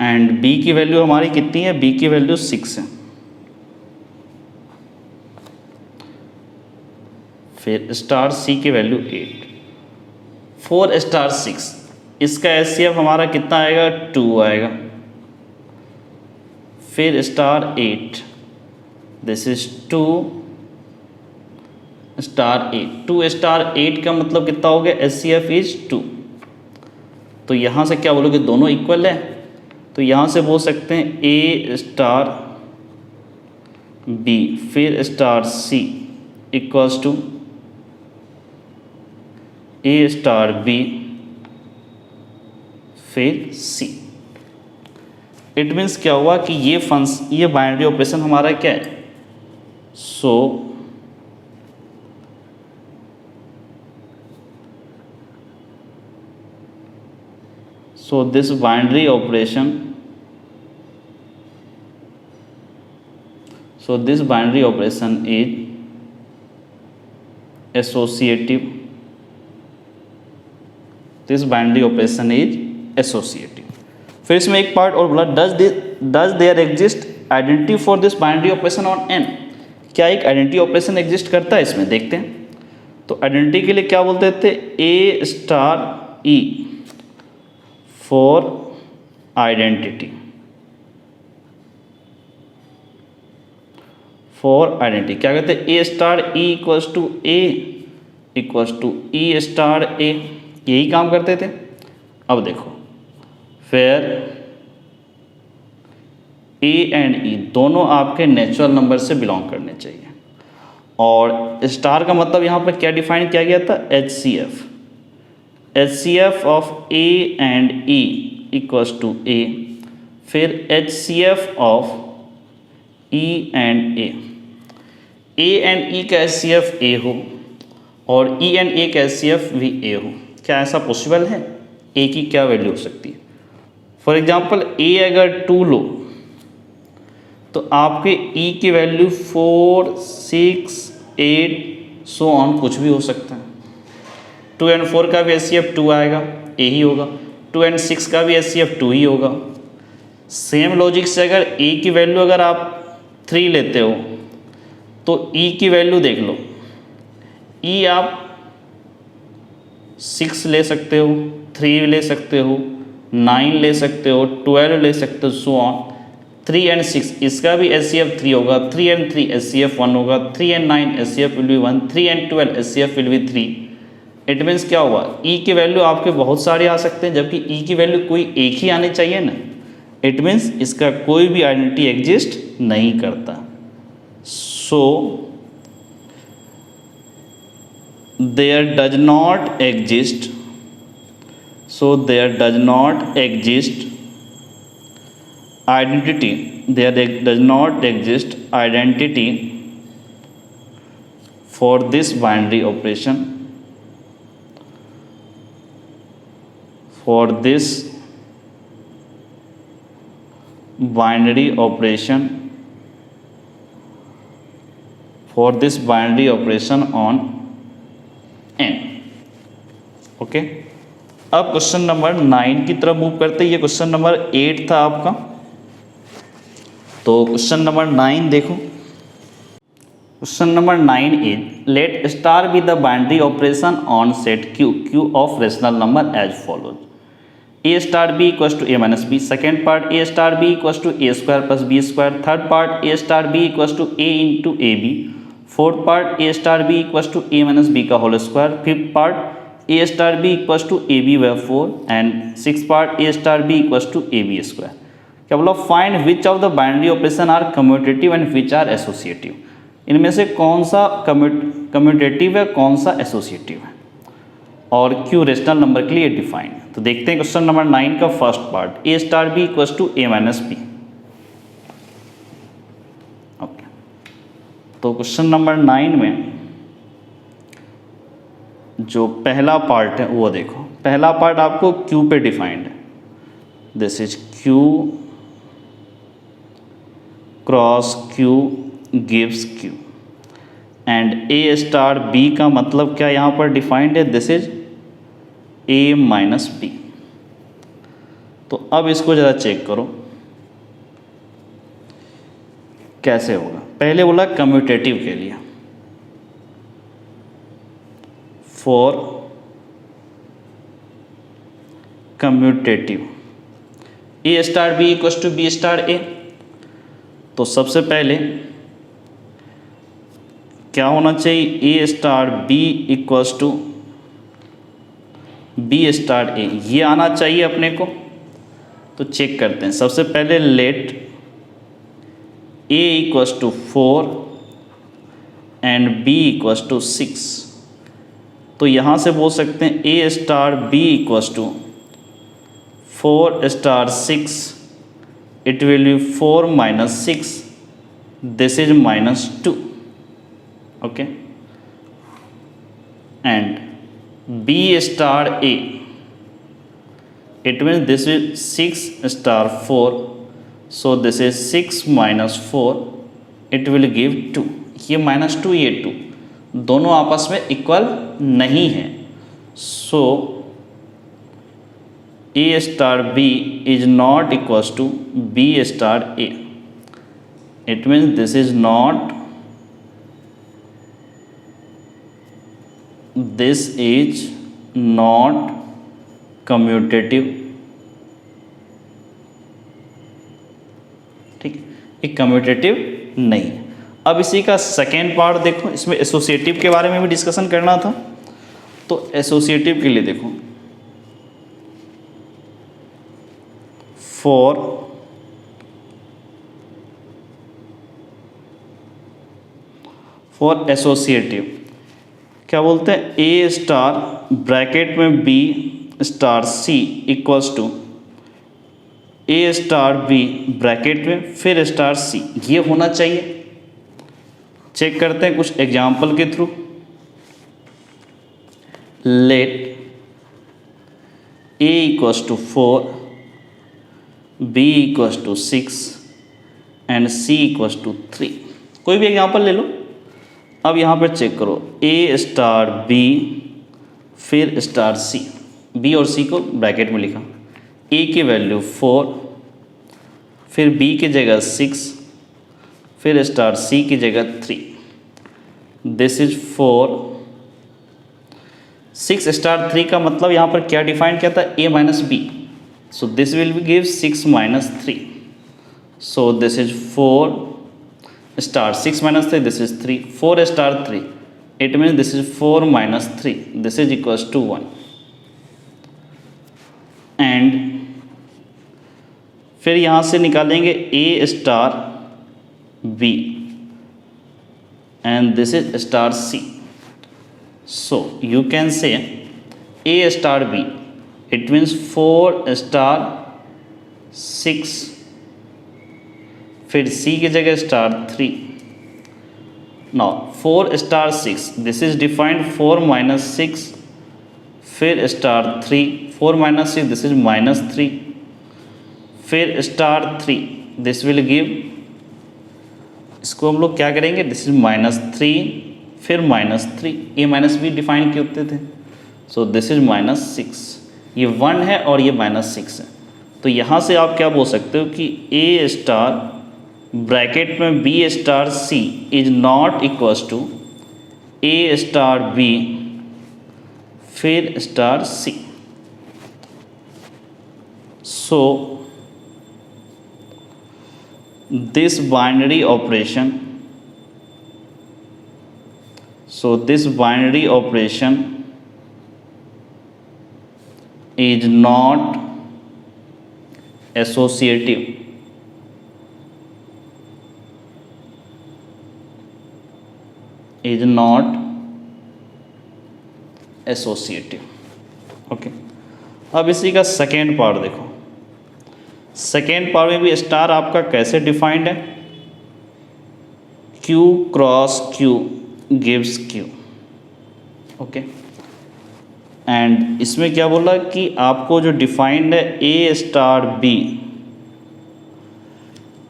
एंड B की वैल्यू हमारी कितनी है, B की वैल्यू 6 है। फिर स्टार C की वैल्यू 8, 4 स्टार 6, इसका HCF हमारा कितना आएगा, 2 आएगा। फिर star 8, this is 2 star 8, 2 star 8 का मतलब कितना हो गया, HCF इज 2। तो यहाँ से क्या बोलोगे, दोनों इक्वल है, तो यहाँ से बोल सकते हैं A स्टार B फिर star C equals to A star B फिर C। इट मीन्स क्या हुआ कि ये बाइनरी ऑपरेशन हमारा क्या है, so this binary operation is associative, this binary operation is associative। फिर इसमें एक पार्ट और बोला, does there exist identity for this binary operation on N, क्या एक आइडेंटिटी ऑपरेशन एग्जिस्ट करता है इसमें, देखते हैं। तो आइडेंटिटी के लिए क्या बोलते थे, A star E for identity, क्या कहते हैं, A star E equals to A equals to E star A, यही काम करते थे। अब देखो फिर A एंड E दोनों आपके नेचुरल नंबर से बिलोंग करने चाहिए, और स्टार का मतलब यहाँ पर क्या डिफाइन किया गया था, HCF of A and E equals to A, फिर HCF of E and A and E का HCF A हो और E एंड A का HCF भी A हो, क्या ऐसा पॉसिबल है, A की क्या वैल्यू हो सकती है। फॉर एग्जाम्पल A अगर 2 लो तो आपके E की वैल्यू 4, 6, 8 सो ऑन कुछ भी हो सकता है। 2 एंड 4 का भी HCF 2 आएगा, A ही होगा। 2 एंड 6 का भी HCF 2 ही होगा। सेम लॉजिक से अगर A की वैल्यू अगर आप 3 लेते हो तो E की वैल्यू देख लो, E आप 6 ले सकते हो, 3 ले सकते हो, 9 ले सकते हो, 12 ले सकते हो, सो ऑन। 3 एंड 6 इसका भी HCF 3 होगा, 3 एंड 3 HCF 1 होगा, 3 and 9 HCF will be 1, 3 and 12 HCF will be 3। It means क्या हुआ, E की वैल्यू आपके बहुत सारे आ सकते हैं, जबकि E की वैल्यू कोई एक ही आनी चाहिए ना। इट मीन्स इसका कोई भी आइडेंटिटी एग्जिस्ट नहीं करता। सो there does not exist identity for this binary operation, on n। Okay, अब क्वेश्चन नंबर 9 की तरफ मूव करते हैं। ये क्वेश्चन नंबर 8 था आपका, तो क्वेश्चन नंबर 9 देखो। Question number 9 is let star B the binary operation on set Q of rational number as follows, A star B equals to A minus B, second part A star B equals to A square plus B square, third part A star B equals to A into AB, fourth part A star B equals to A minus B का whole square, fifth part A star B equals to AB by 4 and six part A star B equals to AB square. क्या बोला, find which of the binary operation are commutative and which are associative. इनमें से कौन सा commutative है, कौन सा associative है, और Q रेशनल नंबर के लिए डिफाइंड। तो देखते हैं क्वेश्चन नंबर 9 का first part, A star B equals to A minus B। तो क्वेश्चन नंबर 9 में जो पहला पार्ट है वो देखो, पहला पार्ट आपको Q पे डिफाइंड है, this is Q cross Q gives Q and A star B का मतलब क्या यहाँ पर डिफाइंड है, this is A minus B। तो अब इसको ज़रा चेक करो कैसे होगा। पहले बोला कम्यूटेटिव के लिए, for commutative A star B equal to B star A। तो सबसे पहले क्या होना चाहिए, A star B equal to B star A, ये आना चाहिए अपने को। तो चेक करते हैं, सबसे पहले let A equal to 4 and B equal to 6। तो यहाँ से बोल सकते हैं A star B equal to 4 star 6, it will be 4 minus 6, this is minus 2, okay. And B star A, it means this is 6 star 4, so this is 6 minus 4, it will give 2। ये minus 2 ये 2 दोनों आपस में equal नहीं है, सो A star B is not equals to B star A, it means this is not, this is not commutative, ठीक, ये commutative नहीं है। अब इसी का सेकेंड पार्ट देखो, इसमें एसोसिएटिव के बारे में भी डिस्कशन करना था। तो एसोसिएटिव के लिए देखो, फॉर एसोसिएटिव क्या बोलते हैं, A स्टार ब्रैकेट में B star C equals to A star B bracket में फिर स्टार C, ये होना चाहिए। चेक करते हैं कुछ एग्जाम्पल के through. Let A equals to 4, B equals to 6 and C equals to 3। कोई भी एग्जाम्पल ले लो। अब यहाँ पर चेक करो, A स्टार B फिर स्टार C, B और C को ब्रैकेट में लिखा, A की वैल्यू 4, फिर B की जगह 6, फिर स्टार C की जगह 3, दिस इज 4। 6 स्टार 3 का मतलब यहाँ पर क्या डिफाइन किया था, A minus B, so this will B give 6 minus 3, so this is 4 star 6 minus 3, this is 3, 4 star 3, it means this is 4 minus 3, this is equals to 1। And फिर यहाँ से निकालेंगे A star B and this is star C, so you can से A star B, it means 4 star 6, फिर C की जगह star 3। Now 4 star 6, this is defined 4 minus 6, फिर star 3, 4 minus 6, this is minus 3, फिर स्टार 3, दिस विल गिव, इसको हम लोग क्या करेंगे, दिस इज माइनस 3, फिर minus 3, A minus B define किए होते थे, सो दिस इज माइनस 6, ये 1 है और ये माइनस 6 है। तो यहाँ से आप क्या बोल सकते हो कि A स्टार ब्रैकेट में B star C is not equals to A star B फिर star C। So this binary operation, is not associative, okay. अब इसी का सेकेंड पार्ट देखो, सेकेंड पार्ट में भी स्टार आपका कैसे डिफाइंड है, Q cross Q gives Q, okay. And इसमें क्या बोला कि आपको जो डिफाइंड है A star B,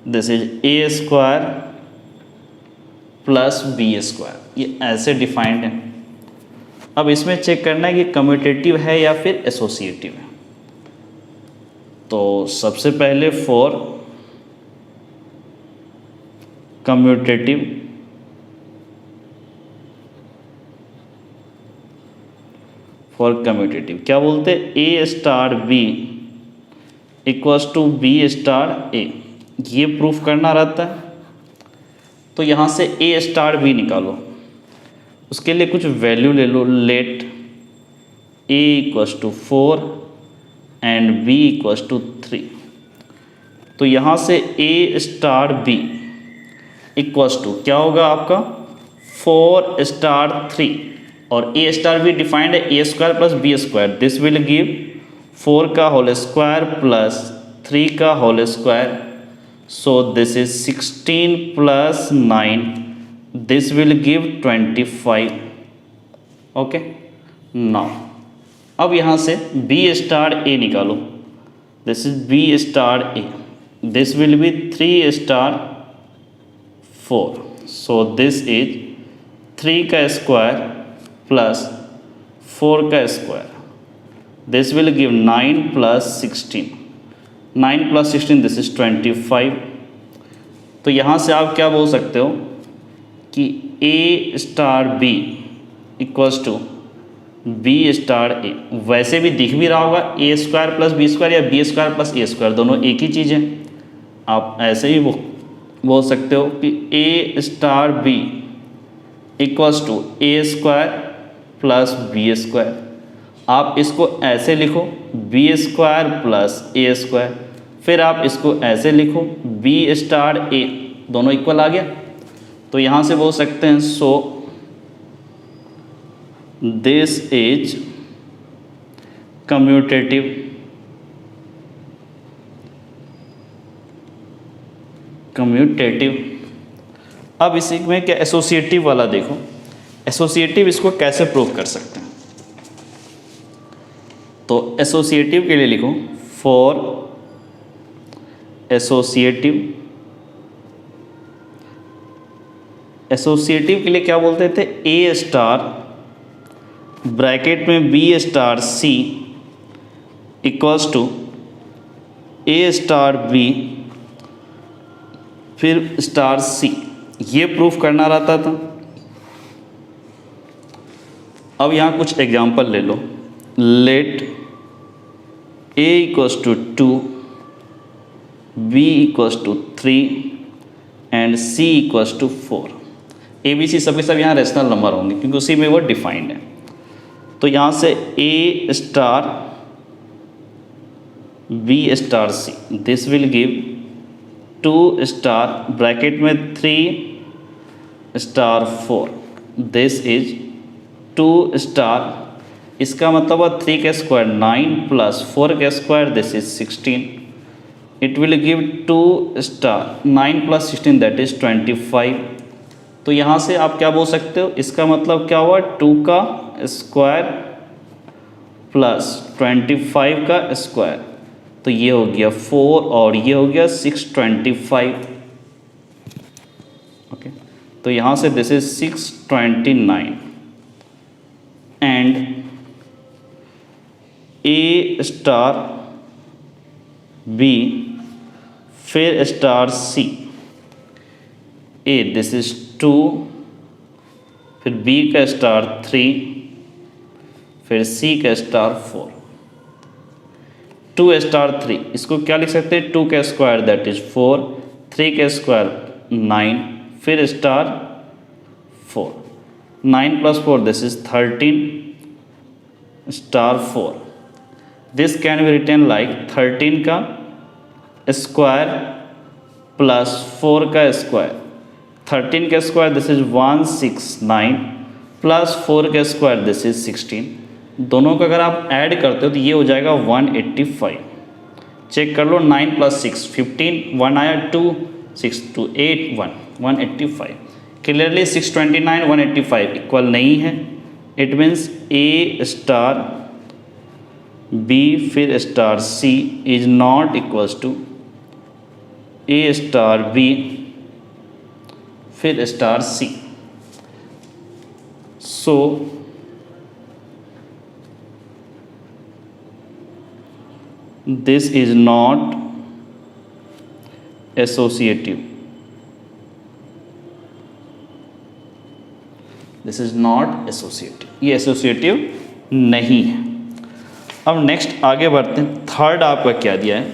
this is A square plus B square, ये ऐसे डिफाइंड है। अब इसमें चेक करना है कि कम्यूटेटिव है या फिर एसोसिएटिव है। तो सबसे पहले फॉर कम्यूटेटिव, क्या बोलते हैं, A star B equals to B star A, ये प्रूफ करना रहता है। तो यहाँ से A स्टार B निकालो, उसके लिए कुछ वैल्यू ले लो। Let A equals to 4 and B equals to 3। तो यहाँ से A star B equals to क्या होगा आपका 4 स्टार 3, और A स्टार B डिफाइंड है A square plus B square, this will give 4 का होल स्क्वायर प्लस 3 का whole square, so this is 16 plus 9, this will give 25, okay. Now अब यहाँ से B स्टार A निकालो, this is B star A, this will be 3 star 4, so this is 3 का square plus 4 का square, this will give 9 plus 16, 9 plus 16 this is 25। तो यहाँ से आप क्या बोल सकते हो कि A star B equals to B star A, वैसे भी दिख भी रहा होगा A square plus B square या B square plus A square, दोनों एक ही चीज़ है। आप ऐसे ही बोल सकते हो कि A star B equals to A square plus B square. आप इसको ऐसे लिखो B square plus A square, फिर आप इसको ऐसे लिखो B स्टार A, दोनों इक्वल आ गया। तो यहाँ से बोल सकते हैं सो दिस इज कम्यूटेटिव, अब इसी में क्या एसोसिएटिव वाला देखो, एसोसिएटिव इसको कैसे प्रूव कर सकते हैं। तो एसोसिएटिव के लिए लिखो फॉर एसोसिएटिव के लिए क्या बोलते थे, A स्टार ब्रैकेट में B star C equals to A star B फिर स्टार C, ये प्रूफ करना रहता था। अब यहाँ कुछ एग्जांपल ले लो। Let A equals to 2, B equals to 3 and C equals to 4। ABC सभी सब यहाँ रेशनल नंबर होंगे क्योंकि उसी में वो डिफाइंड है। तो यहाँ से A star B star C, this will give 2 star bracket में 3 स्टार 4, दिस इज 2 स्टार, इसका मतलब है 3 का स्क्वायर 9 प्लस 4 का square this is 16, it will give 2 star 9 plus 16 that is 25। तो यहाँ से आप क्या बोल सकते हो, इसका मतलब क्या हुआ 2 का स्क्वायर प्लस 25 का स्क्वायर, तो ये हो गया 4 और ये हो गया 625, ओके। तो यहाँ से this is 629 and A star B फिर star C, A this is 2 फिर B का स्टार 3 फिर C का स्टार 4, 2 स्टार 3, इसको क्या लिख सकते हैं 2 का स्क्वायर दैट इज 4, 3 का स्क्वायर 9 फिर star 4, 9 plus 4 this is 13 star 4, this can be written like 13 का स्क्वायर प्लस 4 का स्क्वायर, 13 का स्क्वायर दिस इज 169 प्लस 4 का स्क्वायर दिस इज 16, दोनों का अगर आप ऐड करते हो तो ये हो जाएगा 185। चेक कर लो 9 प्लस 6 15, 1 आया 2, 6 2 8 1 185, क्लियरली 629 185 इक्वल नहीं है। It means A star B फिर star C is not equals to A star B फिर star C. So this is not associative, this is not associative, ये एसोसिएटिव नहीं है। अब नेक्स्ट आगे बढ़ते हैं। थर्ड आपका क्या दिया है,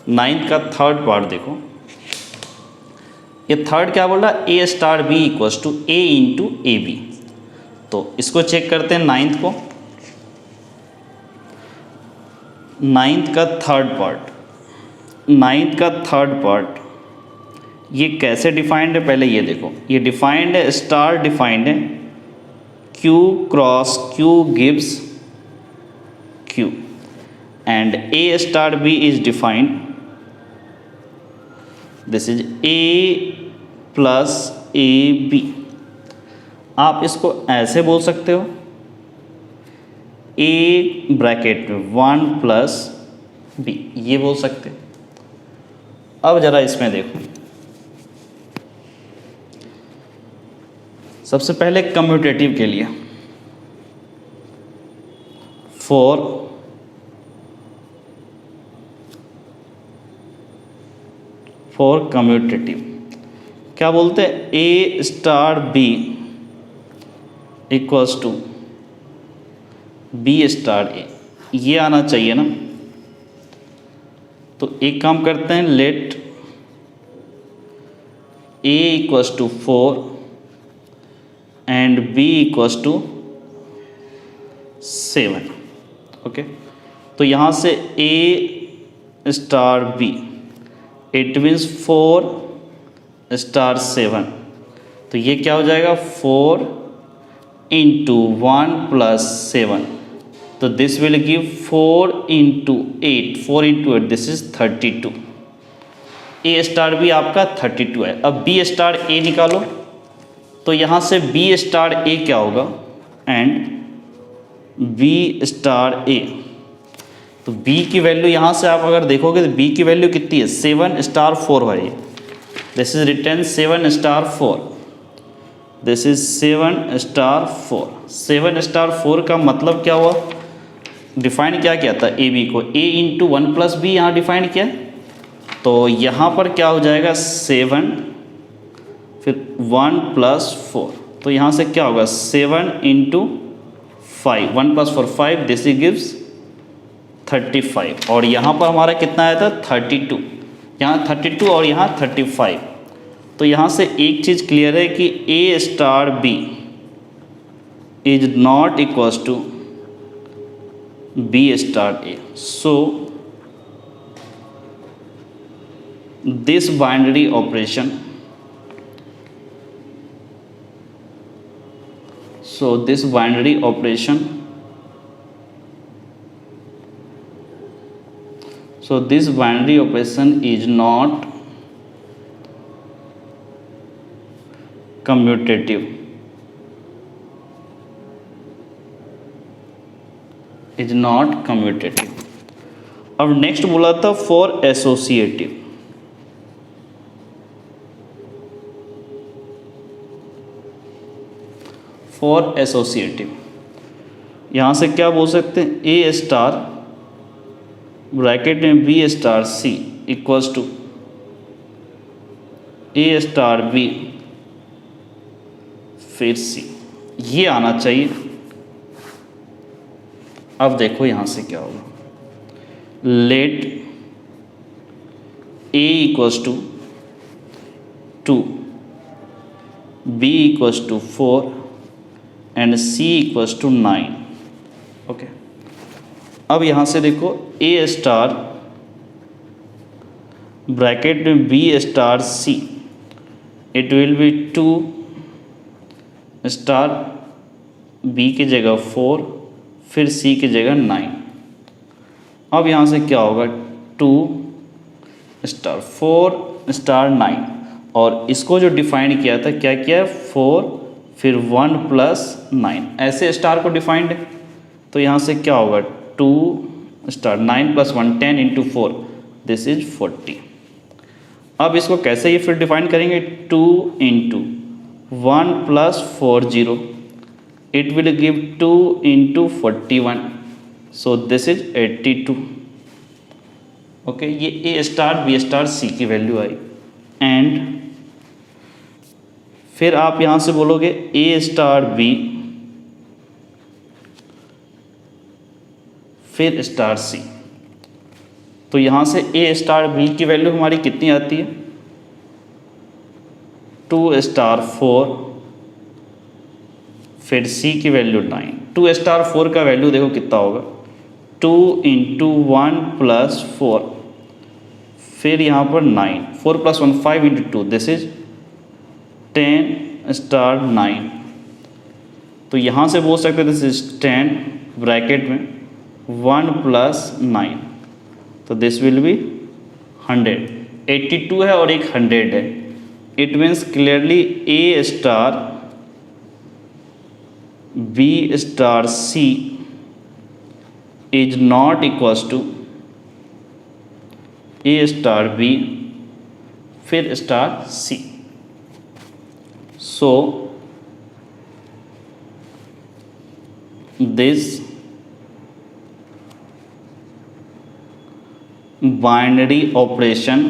9th का थर्ड पार्ट देखो। ये थर्ड क्या बोल रहा है, A star B equals to A into A B. तो इसको चेक करते हैं 9th को। 9th का थर्ड पार्ट, 9th का थर्ड पार्ट ये कैसे डिफाइंड है, पहले ये देखो। ये डिफाइंड है, स्टार डिफाइंड है, Q cross Q gives Q and A star B is defined, this is A plus AB। आप इसको ऐसे बोल सकते हो, A ब्रैकेट में 1 प्लस B, ये बोल सकते हो। अब ज़रा इसमें देखो, सबसे पहले कम्यूटेटिव के लिए फॉर कम्यूटेटिव क्या बोलते हैं, A star B equals to B star A, ये आना चाहिए ना। तो एक काम करते हैं, let A equals to 4 and b equals to 7। Okay, तो यहाँ से a star b it means 4 star 7, तो ये क्या हो जाएगा 4 इंटू 1 प्लस 7, तो this will give 4 into 8, 4 into 8 this is 32। A star B आपका 32 है। अब बी स्टार ए निकालो, तो यहाँ से बी स्टार ए क्या होगा, एंड बी स्टार ए, तो बी की वैल्यू यहाँ से आप अगर देखोगे तो बी की वैल्यू कितनी है, 7 स्टार 4 है। This is return 7 star 4, this is 7 star 4। 7 star 4 का मतलब क्या हुआ, डिफाइन क्या किया था ए बी को, ए इंटू 1 प्लस बी यहाँ डिफाइन किया। तो यहाँ पर क्या हो जाएगा 7 फिर 1 प्लस 4, तो यहाँ से क्या होगा 7 इंटू 5, 1 प्लस 4 5, दिस गिव्स 35। और यहाँ पर हमारा कितना आया था 32, यहाँ 32 और यहाँ 35। तो यहाँ से एक चीज़ क्लियर है कि A star B is not equals to B star A. So this binary operation, so this binary operation, so this binary operation is not commutative, is not commutative। अब नेक्स्ट बोला था फॉर एसोसिएटिव। फॉर एसोसिएटिव यहाँ से क्या बोल सकते हैं, A star bracket में B star C equals to A star B फिर सी, ये आना चाहिए। अब देखो यहाँ से क्या होगा, let A equals to 2 B equals to 4 and C equals to 9। Okay, अब यहाँ से देखो ए स्टार ब्रैकेट में B star C, it will be 2 star B की जगह 4 फिर सी की जगह 9। अब यहाँ से क्या होगा 2 स्टार 4 स्टार 9, और इसको जो डिफाइन किया था क्या किया है, 4 फिर 1 + 9 ऐसे स्टार को डिफाइंड है। तो यहाँ से क्या होगा, 2 स्टार 9 + 1 10 × 4 दिस इज 40। अब इसको कैसे ये फिर डिफाइन करेंगे, 2 × 1 + 40 it will give 2 × 41 so this is 82। Okay, ये ए स्टार बी स्टार सी की वैल्यू आई। एंड फिर आप यहाँ से बोलोगे ए स्टार बी फिर स्टार सी। तो यहाँ से ए स्टार बी की वैल्यू हमारी कितनी आती है, 2 स्टार 4 फिर सी की वैल्यू 9। 2 स्टार 4 का वैल्यू देखो कितना होगा, 2 × 1 + 4 फिर यहाँ पर 9, 4 + 1 5 × 2 दिस इज 10 स्टार 9। तो यहाँ से बोल सकते दिस इज 10 ब्रैकेट में 1 + 9 तो दिस विल बी 100। 82 है और एक 100 है, it means clearly A star B star C is not equals to A star B फिर star C. So this binary operation,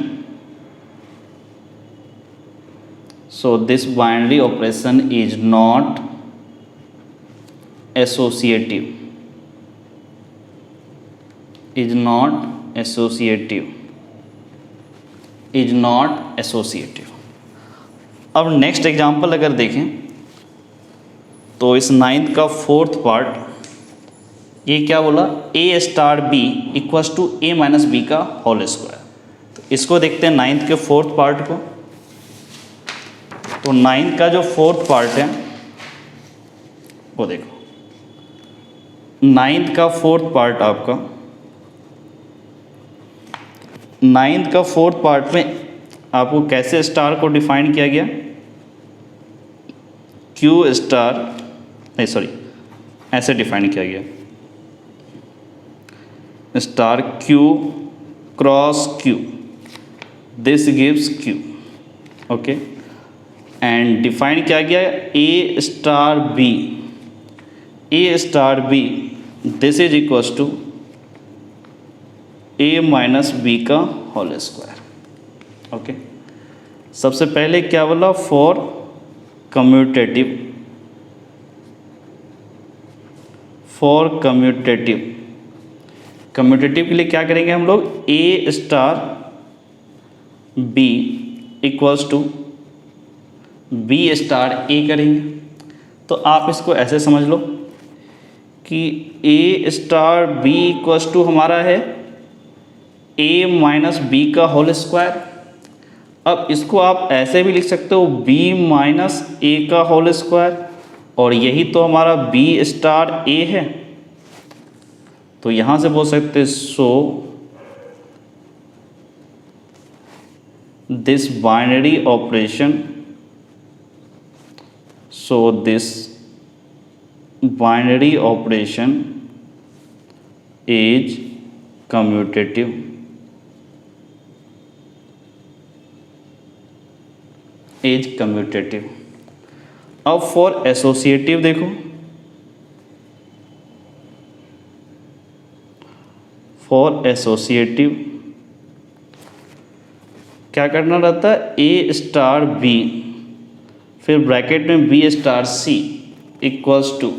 so this binary operation is not associative, is not associative, is not associative। अब next example अगर देखें तो इस 9th का 4th part, ये क्या बोला, A star B equals to A minus B का होल स्क्वायर। तो इसको देखते हैं 9th के 4th पार्ट को। तो 9th का जो 4th पार्ट है वो देखो, 9th का 4th पार्ट आपका, 9th का 4th पार्ट में आपको कैसे स्टार को डिफाइन किया गया, क्यू स्टार, नहीं सॉरी, ऐसे डिफाइन किया गया, star Q cross Q this gives Q। Okay, and define किया गया A star B, A star B this is equals to A minus B का होल स्क्वायर। ओके, सबसे पहले क्या बोला, for commutative, for commutative, commutative के लिए क्या करेंगे हम लोग, A star B equals to B star A करेंगे। तो आप इसको ऐसे समझ लो कि A star B equals to हमारा है ए माइनस बी का होल स्क्वायर। अब इसको आप ऐसे भी लिख सकते हो बी माइनस ए का होल स्क्वायर, और यही तो हमारा बी स्टार ए है। तो यहाँ से बोल सकते हैं so this binary operation, so this binary operation is commutative, is commutative. अब फॉर एसोसिएटिव देखो, फॉर एसोसिएटिव क्या करना रहता है, ए स्टार बी फिर ब्रैकेट में B star C equals to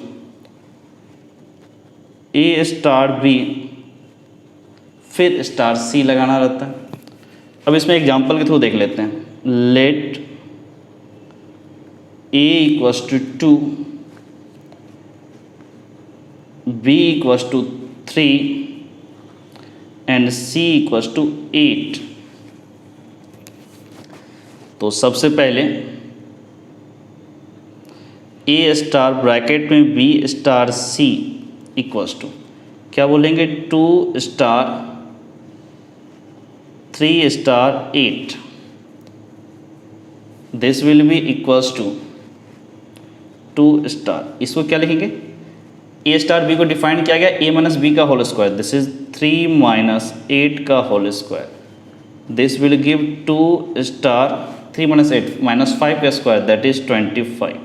A star B फिर स्टार सी लगाना रहता है। अब इसमें एग्जांपल के थ्रू देख लेते हैं, let A equals to 2 B equals to 3 and C equals to 8। तो सबसे पहले ए स्टार ब्रैकेट में B star C equals to क्या बोलेंगे, 2 star 3 star 8 this will be equals to 2 star, इसको क्या लिखेंगे, ए स्टार बी को डिफाइन किया गया ए माइनस बी का whole square, this is 3 minus 8 का whole square, this will give 2 star 3 minus 8 minus 5 का स्क्वायर दैट इज 25।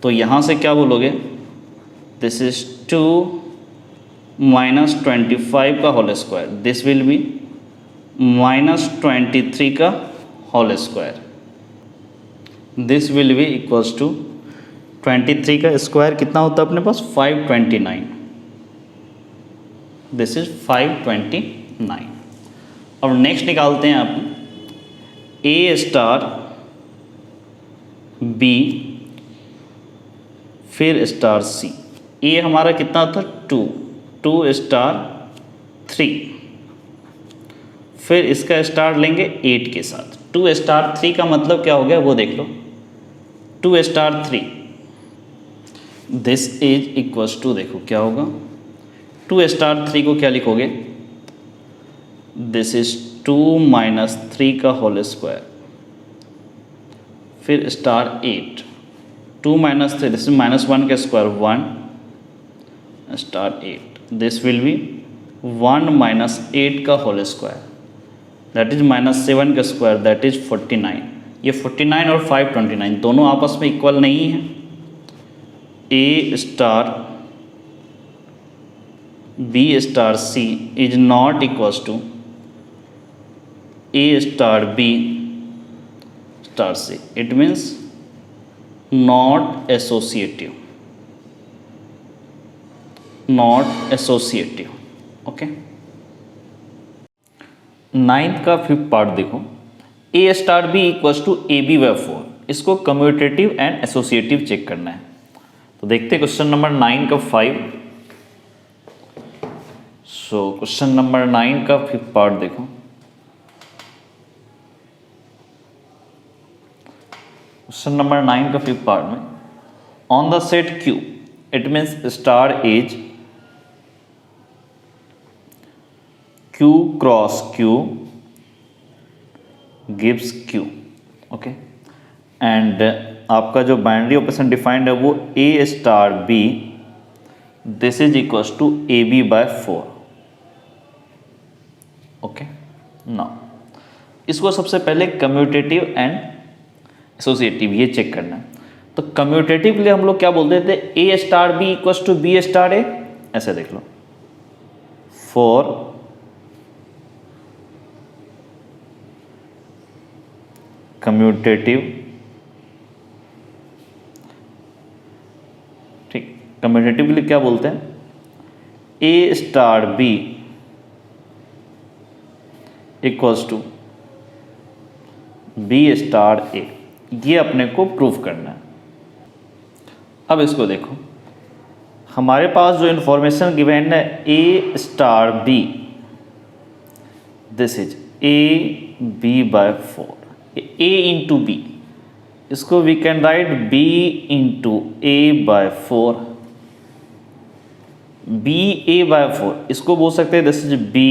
तो यहाँ से क्या बोलोगे, दिस इज 2 माइनस 25 का whole square, this will be minus 23 का whole square, this will be equals to 23 का स्क्वायर कितना होता है अपने पास 529, दिस इज 529। और नेक्स्ट निकालते हैं आप ए स्टार बी फिर स्टार सी, ए हमारा कितना था 2 स्टार 3, फिर इसका स्टार लेंगे 8 के साथ, 2 स्टार 3 का मतलब क्या हो गया वो देख लो, 2 star 3 this is equals to, देखो क्या होगा 2 स्टार 3 को क्या लिखोगे, दिस इज 2 माइनस 3 का होल स्क्वायर, फिर star 8, 2 minus 3 this is minus 1 का square 1 star 8, this will be 1 minus 8 का whole square that is minus 7 का स्क्वायर दैट इज 49। ये 49 और 529 दोनों आपस में इक्वल नहीं है, A star B star C is not equals to A star B star C, it means not associative, not associative. Okay, 9th का 5th part देखो, A star B equals to A B by 4, इसको commutative and associative check करना है। तो देखते हैं question number 9 का 5। सो question number 9 का 5th पार्ट देखो, क्वेश्चन नंबर 9 का 5th पार्ट में on the set Q it means star is Q cross Q gives Q, okay, and आपका जो बाइनरी ऑपरेशन डिफाइंड है वो A star B this is equals to A B by 4। Okay, now इसको सबसे पहले commutative and associative ये check करना है। तो कम्यूटेटिव के लिए हम लोग क्या बोलते थे, A star B equals to B star A, ऐसे देख लो, 4 कम्यूटेटिव, ठीक, कम्यूटेटिव के लिए क्या बोलते हैं, A star B equals to B star A, ये अपने को प्रूव करना है। अब इसको देखो, हमारे पास जो इंफॉर्मेशन गिवन है A star B this is A B by 4, A into B, इसको we can write B into A by 4, B A by 4, इसको बोल सकते हैं this is B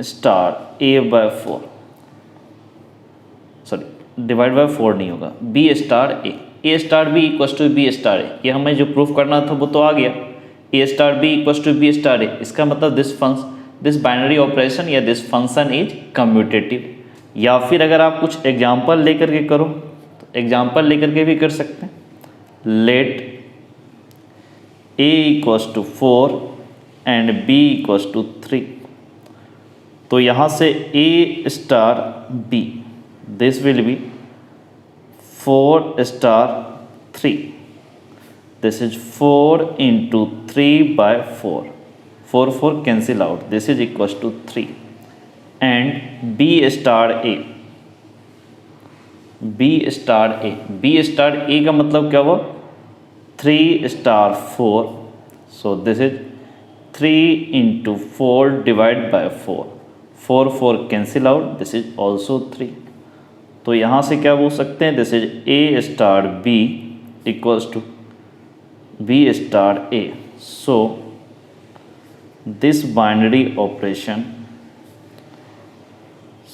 star A by 4, sorry divide by 4 नहीं होगा, B star A star B equals to B star A, ये हमें जो प्रूफ करना था वो तो आ गया, A star B equals to B star A, इसका मतलब दिस बाइनरी ऑपरेशन या दिस फंक्शन इज कम्यूटेटिव। या फिर अगर आप कुछ एग्जाम्पल लेकर के करो तो एग्जाम्पल लेकर के भी कर सकते हैं, let A equals to 4 and B equals to 3, तो यहाँ से A star B this will be 4 star 3, this is 4 into 3 by 4, 4 cancel out, this is equals to 3 and B star A, B star A का मतलब क्या हुआ 3 star 4, so this is 3 into 4 divide by 4, 4 cancel out, this is also 3। तो यहाँ से क्या बोल सकते हैं, this is A star B equals to B star A, so this binary operation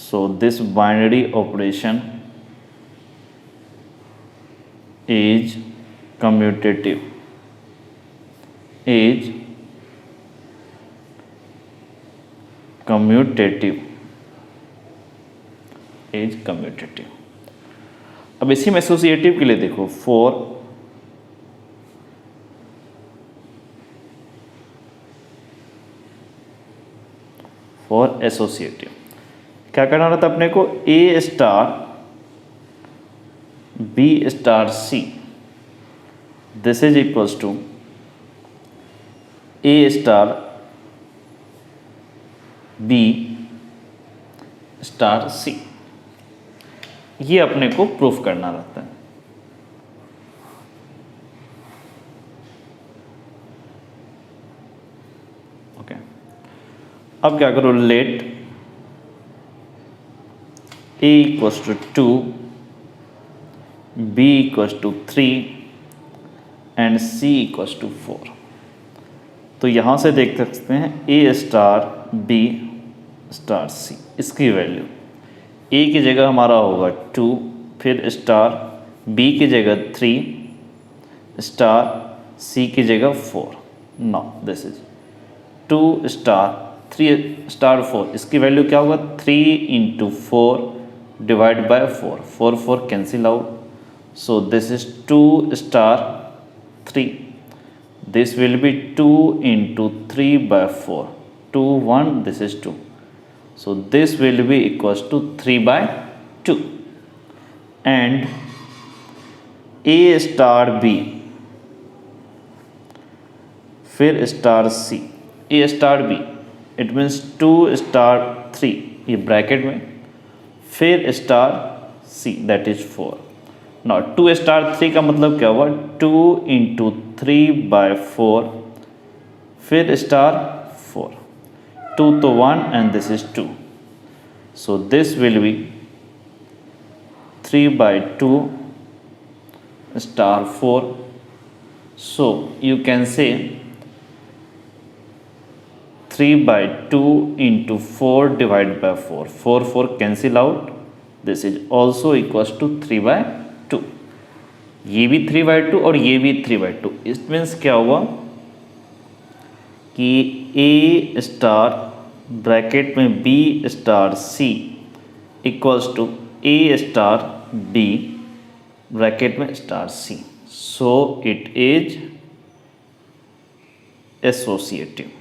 So this binary operation is commutative. Is commutative. Is commutative. अब इसी में एसोसिएटिव के लिए देखो, फॉर एसोसिएटिव क्या करना रहता है अपने को, A star B star C, this is equals to A star B star C, ये अपने को प्रूफ करना रहता है। ओके, अब क्या करो, let A equals to 2, B equals to 3 and C equals to 4। तो यहाँ से देख सकते हैं A star B star C, इसकी वैल्यू ए की जगह हमारा होगा 2, फिर स्टार बी की जगह 3, स्टार सी की जगह 4। Now this is 2 star 3 star 4, इसकी वैल्यू क्या होगा, 3 into 4 divide by 4, 4 4 cancel out, so this is 2 star 3, this will be 2 into 3 by 4, 2 1, this is 2, so this will be equals to 3 by 2, and A star B फिर star C, A star B it means 2 star 3 ये bracket में, फिर star C that is 4। Now 2 star 3 का मतलब क्या हुआ, 2 into 3 by 4, फिर star 4, 2 तो 1 and this is 2, so this will be 3 by 2 star 4, so you can say 3 by 2 into 4 divide by 4, 4 4 cancel out, this is also equals to 3 by 2, ये भी 3 by 2 और ये भी 3 बाई 2। इट मीन्स क्या हुआ कि ए स्टार ब्रैकेट में B star C equals to A star B bracket में star C, so it is associative.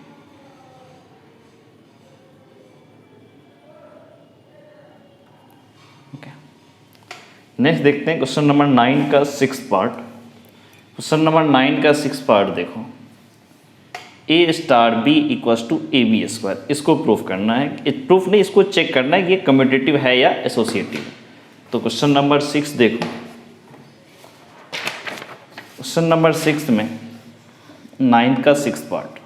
Next देखते हैं क्वेश्चन नंबर 9 का 6th पार्ट। क्वेश्चन नंबर 9 का 6th पार्ट देखो, A star B equals to A B square, इसको proof करना है, proof नहीं इसको चेक करना है कि ये कम्यूटेटिव है या एसोसिएटिव। तो क्वेश्चन नंबर 6 देखो, क्वेश्चन नंबर 6 में 9th का 6th पार्ट,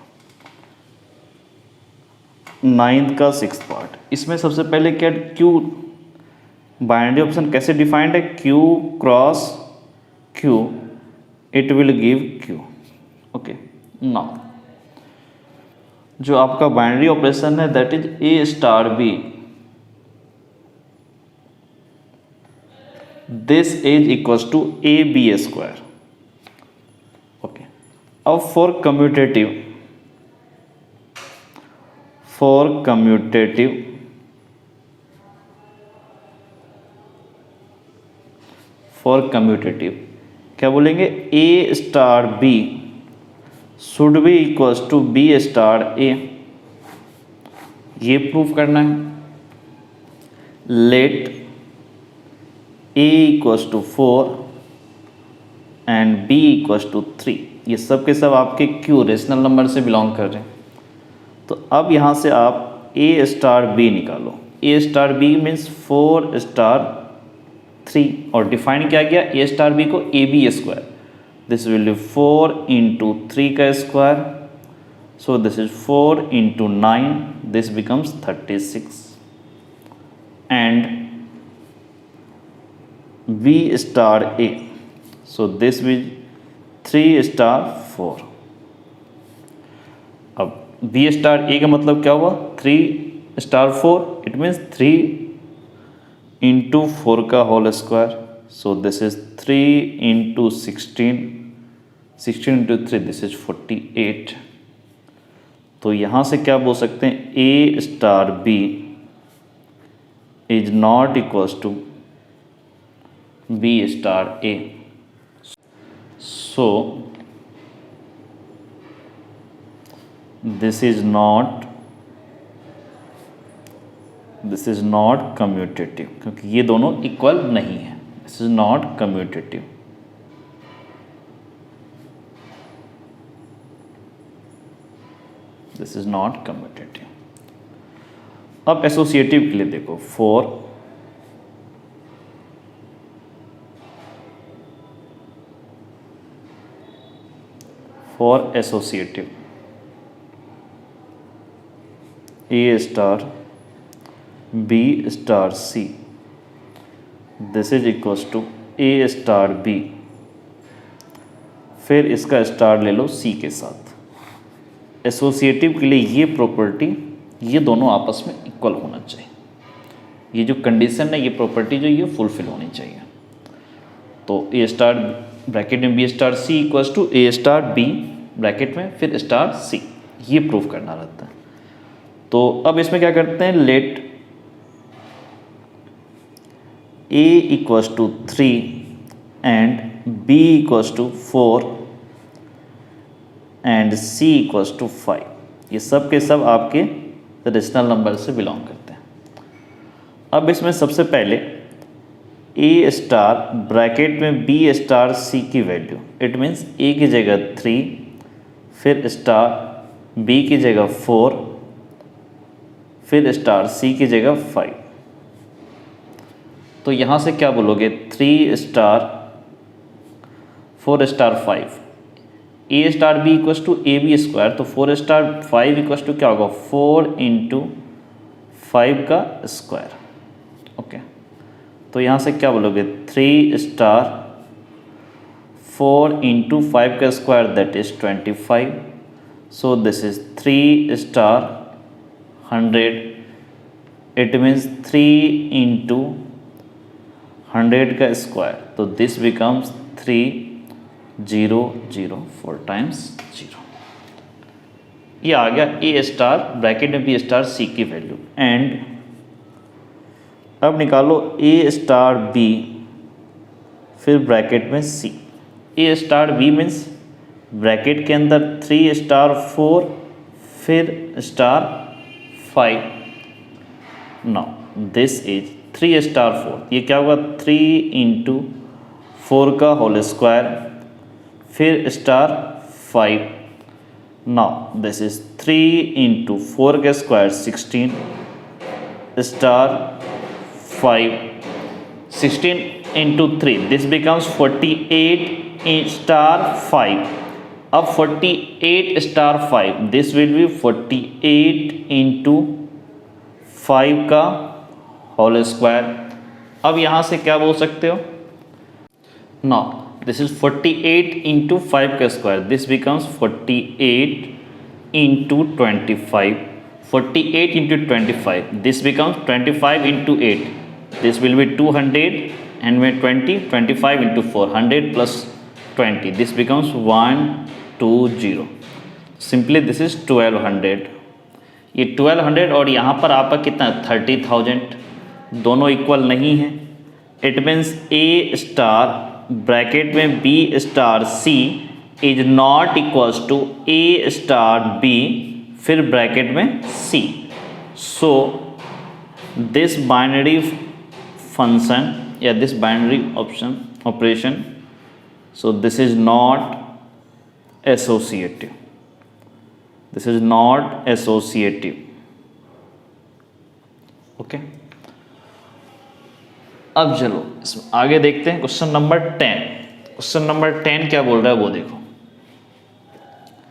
9th का 6th पार्ट, इसमें सबसे पहले क्या, क्यू बाइनरी ऑप्शन कैसे डिफाइंड है, Q cross Q it will give Q। Okay, now जो आपका बाइनरी ऑपरेशन है that is A star B, this is equals to A B square. Okay, अब फॉर कम्यूटेटिव क्या बोलेंगे, A star B should be equals to B star A, ये proof करना है। Let A equals to 4 and B equals to 3, ये सब के सब आपके क्यू रेशनल नंबर से बिलोंग कर रहे हैं। तो अब यहाँ से आप ए स्टार बी निकालो, A star B means 4 star 3, और डिफाइन क्या गया ए स्टार बी को A B square, this will be 4 into 3 का square, so this is 4 into 9, this becomes 36, and B star A, so this will 3 star 4। अब B star A का मतलब क्या हुआ, 3 स्टार 4, इट मीन्स 3 इंटू 4 का whole square, so this is 3 into 16, 16 into 3 this is 48। तो यहाँ से क्या बोल सकते हैं, A star B is not equals to B star A. So this is not commutative, क्योंकि ये दोनों इक्वल नहीं है। This is not commutative. This is not commutative. अब एसोसिएटिव के लिए देखो, for associative A star B star C, this is equals to A star B, फिर इसका स्टार ले लो सी के साथ। एसोसिएटिव के लिए ये प्रॉपर्टी, ये दोनों आपस में इक्वल होना चाहिए। ये जो कंडीशन है, ये प्रॉपर्टी जो ये फुलफिल होनी चाहिए। तो ए स्टार ब्रैकेट में B star C equals to A star B bracket में फिर स्टार सी, ये प्रूफ करना रहता है। तो अब इसमें क्या करते हैं, let A equals to 3 and B equals to 4 and C equals to 5। ये सब के सब आपके रेशनल नंबर से बिलोंग करते हैं। अब इसमें सबसे पहले ए स्टार ब्रैकेट में बी स्टार सी की वैल्यू, इट मीन्स ए की जगह 3, फिर स्टार बी की जगह 4, फिर स्टार सी की जगह 5। तो यहाँ से क्या बोलोगे, 3 star 4 star 5, A star B equals to A B square, तो 4 स्टार 5 इक्वल्स टू क्या होगा, 4 इंटू 5 का स्क्वायर। ओके, तो यहाँ से क्या बोलोगे, 3 स्टार 4 इंटू 5 का square that is 25। So this is 3 star 100, it means 3 into 100 का स्क्वायर, तो दिस बिकम्स 3 0 0 4 टाइम्स 0। ये आ गया ए स्टार ब्रैकेट में बी स्टार सी की वैल्यू। एंड अब निकालो ए स्टार बी फिर ब्रैकेट में सी। A star B means bracket के अंदर 3 स्टार 4 फिर star 5। Now this is 3 star 4, ये क्या होगा, 3 इंटू 4 का होल स्क्वायर फिर star 5। Now this is 3 into 4 का square 16 star 5, 16 into 3 this becomes 48 star 5। अब 48 star 5 this will B 48 into 5 का होल स्क्वायर। अब यहाँ से क्या बोल सकते हो, नाउ दिस इज 48 इंटू 5 का square, this becomes 48 into 25, 48 into 25 this becomes 25 into 8, this will B 200 and में 25 into 4 100 plus 20 this becomes 120। Simply this is 1200। ये 1200 और यहाँ पर आपका कितना 30,000, दोनों इक्वल नहीं है। It means A star bracket में B star C is not equals to A star B फिर ब्रैकेट में C. So this binary function या this binary operation, so this is not associative, this is not associative. Okay, अब चलो इसमें आगे देखते हैं क्वेश्चन नंबर 10। क्वेश्चन नंबर 10 क्या बोल रहा है वो देखो।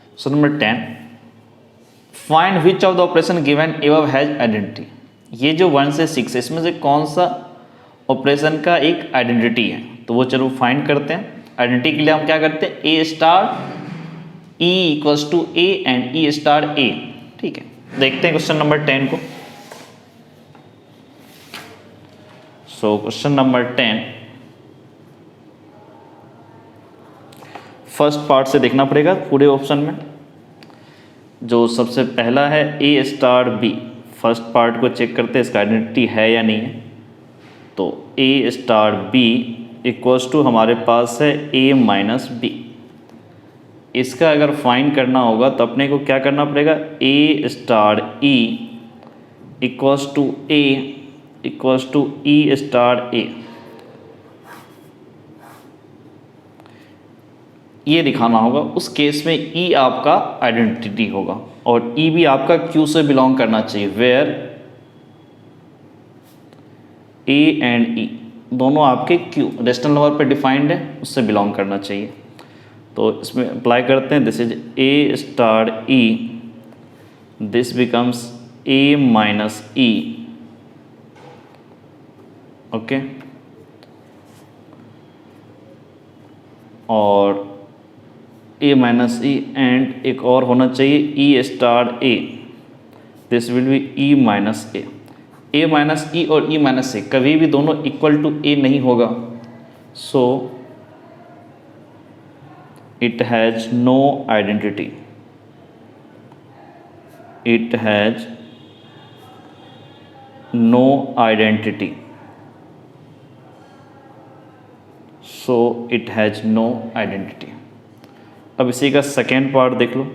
Question number 10, find which of the operation given above has identity. ये जो 1 से 6 है इसमें से कौन सा ऑपरेशन का एक आइडेंटिटी है, तो वो चलो फाइंड करते हैं। आइडेंटिटी के लिए हम क्या करते हैं, A star E equals to A and E star A. ठीक है, देखते हैं क्वेश्चन नंबर 10 को। सो क्वेश्चन नंबर 10 फर्स्ट पार्ट से देखना पड़ेगा पूरे ऑप्शन में। जो सबसे पहला है A star B, first part को चेक करते हैं इसका आइडेंटिटी है या नहीं है। तो A star B equals to हमारे पास है ए माइनस बी। इसका अगर फाइंड करना होगा तो अपने को क्या करना पड़ेगा, A star E equals to E star A, ये दिखाना होगा। उस केस में ई आपका आइडेंटिटी होगा और ई भी आपका क्यू से बिलोंग करना चाहिए, वेयर ए एंड ई दोनों आपके क्यू रेशनल नंबर पे डिफाइंड है, उससे बिलोंग करना चाहिए। तो इसमें अप्लाई करते हैं, this is A star E, this becomes A minus E, okay. और ए माइनस ई एंड एक और होना चाहिए E star A, this will be E minus A. A minus E और ई माइनस ए कभी भी दोनों इक्वल टू ए नहीं होगा, so it has no identity, it has no identity, so it has no identity. अब इसी का second part देख लो।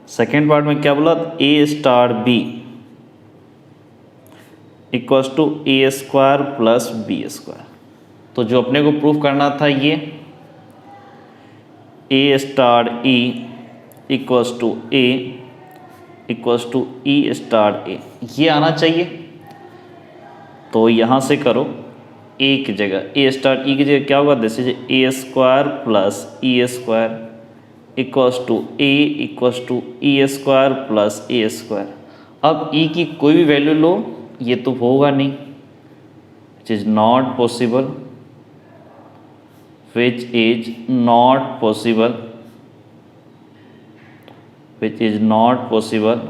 सेकेंड पार्ट में क्या बोला, A star B equals to A square plus B square. तो जो अपने को प्रूफ करना था ये A star E equals to A equals to E star A, ये आना चाहिए। तो यहाँ से करो, ए की जगह ए स्टार ई की जगह क्या होगा, this is A square plus E square equals to E square plus A square. अब ई की कोई भी वैल्यू लो, ये तो होगा नहीं, विच is not possible, which is not possible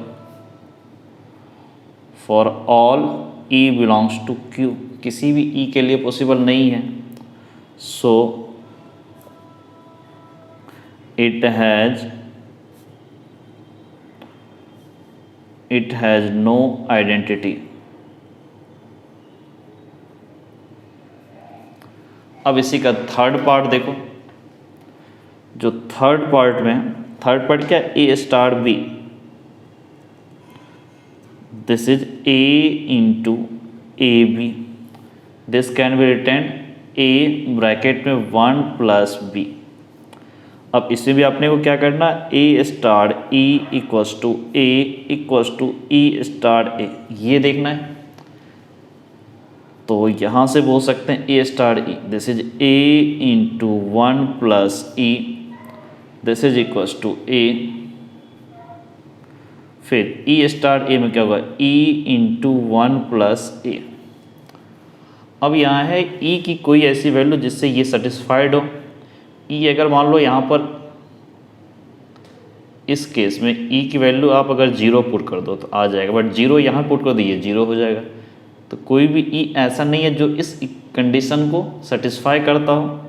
for all E belongs to Q, किसी भी E के लिए पॉसिबल नहीं है। so it has no identity। अब इसी का थर्ड पार्ट देखो। जो थर्ड पार्ट क्या, A star B, this is A into A B, this can be written A bracket में 1 प्लस बी। अब इसमें भी आपने को क्या करना, A star E equals to E star A, ये देखना है। तो यहाँ से बोल सकते हैं A star E, this is A into 1 plus E, this is equals to A. फिर ई स्टार ए में क्या होगा, ई इंटू 1 प्लस ए। अब यहाँ है ई की कोई ऐसी वैल्यू जिससे ये सेटिस्फाइड हो। ई अगर मान लो यहाँ पर इस केस में ई की वैल्यू आप अगर 0 पुट कर दो तो आ जाएगा, बट 0 यहाँ पुट कर दिए 0 हो जाएगा। तो कोई भी ई ऐसा नहीं है जो इस कंडीशन को सेटिस्फाई करता हो,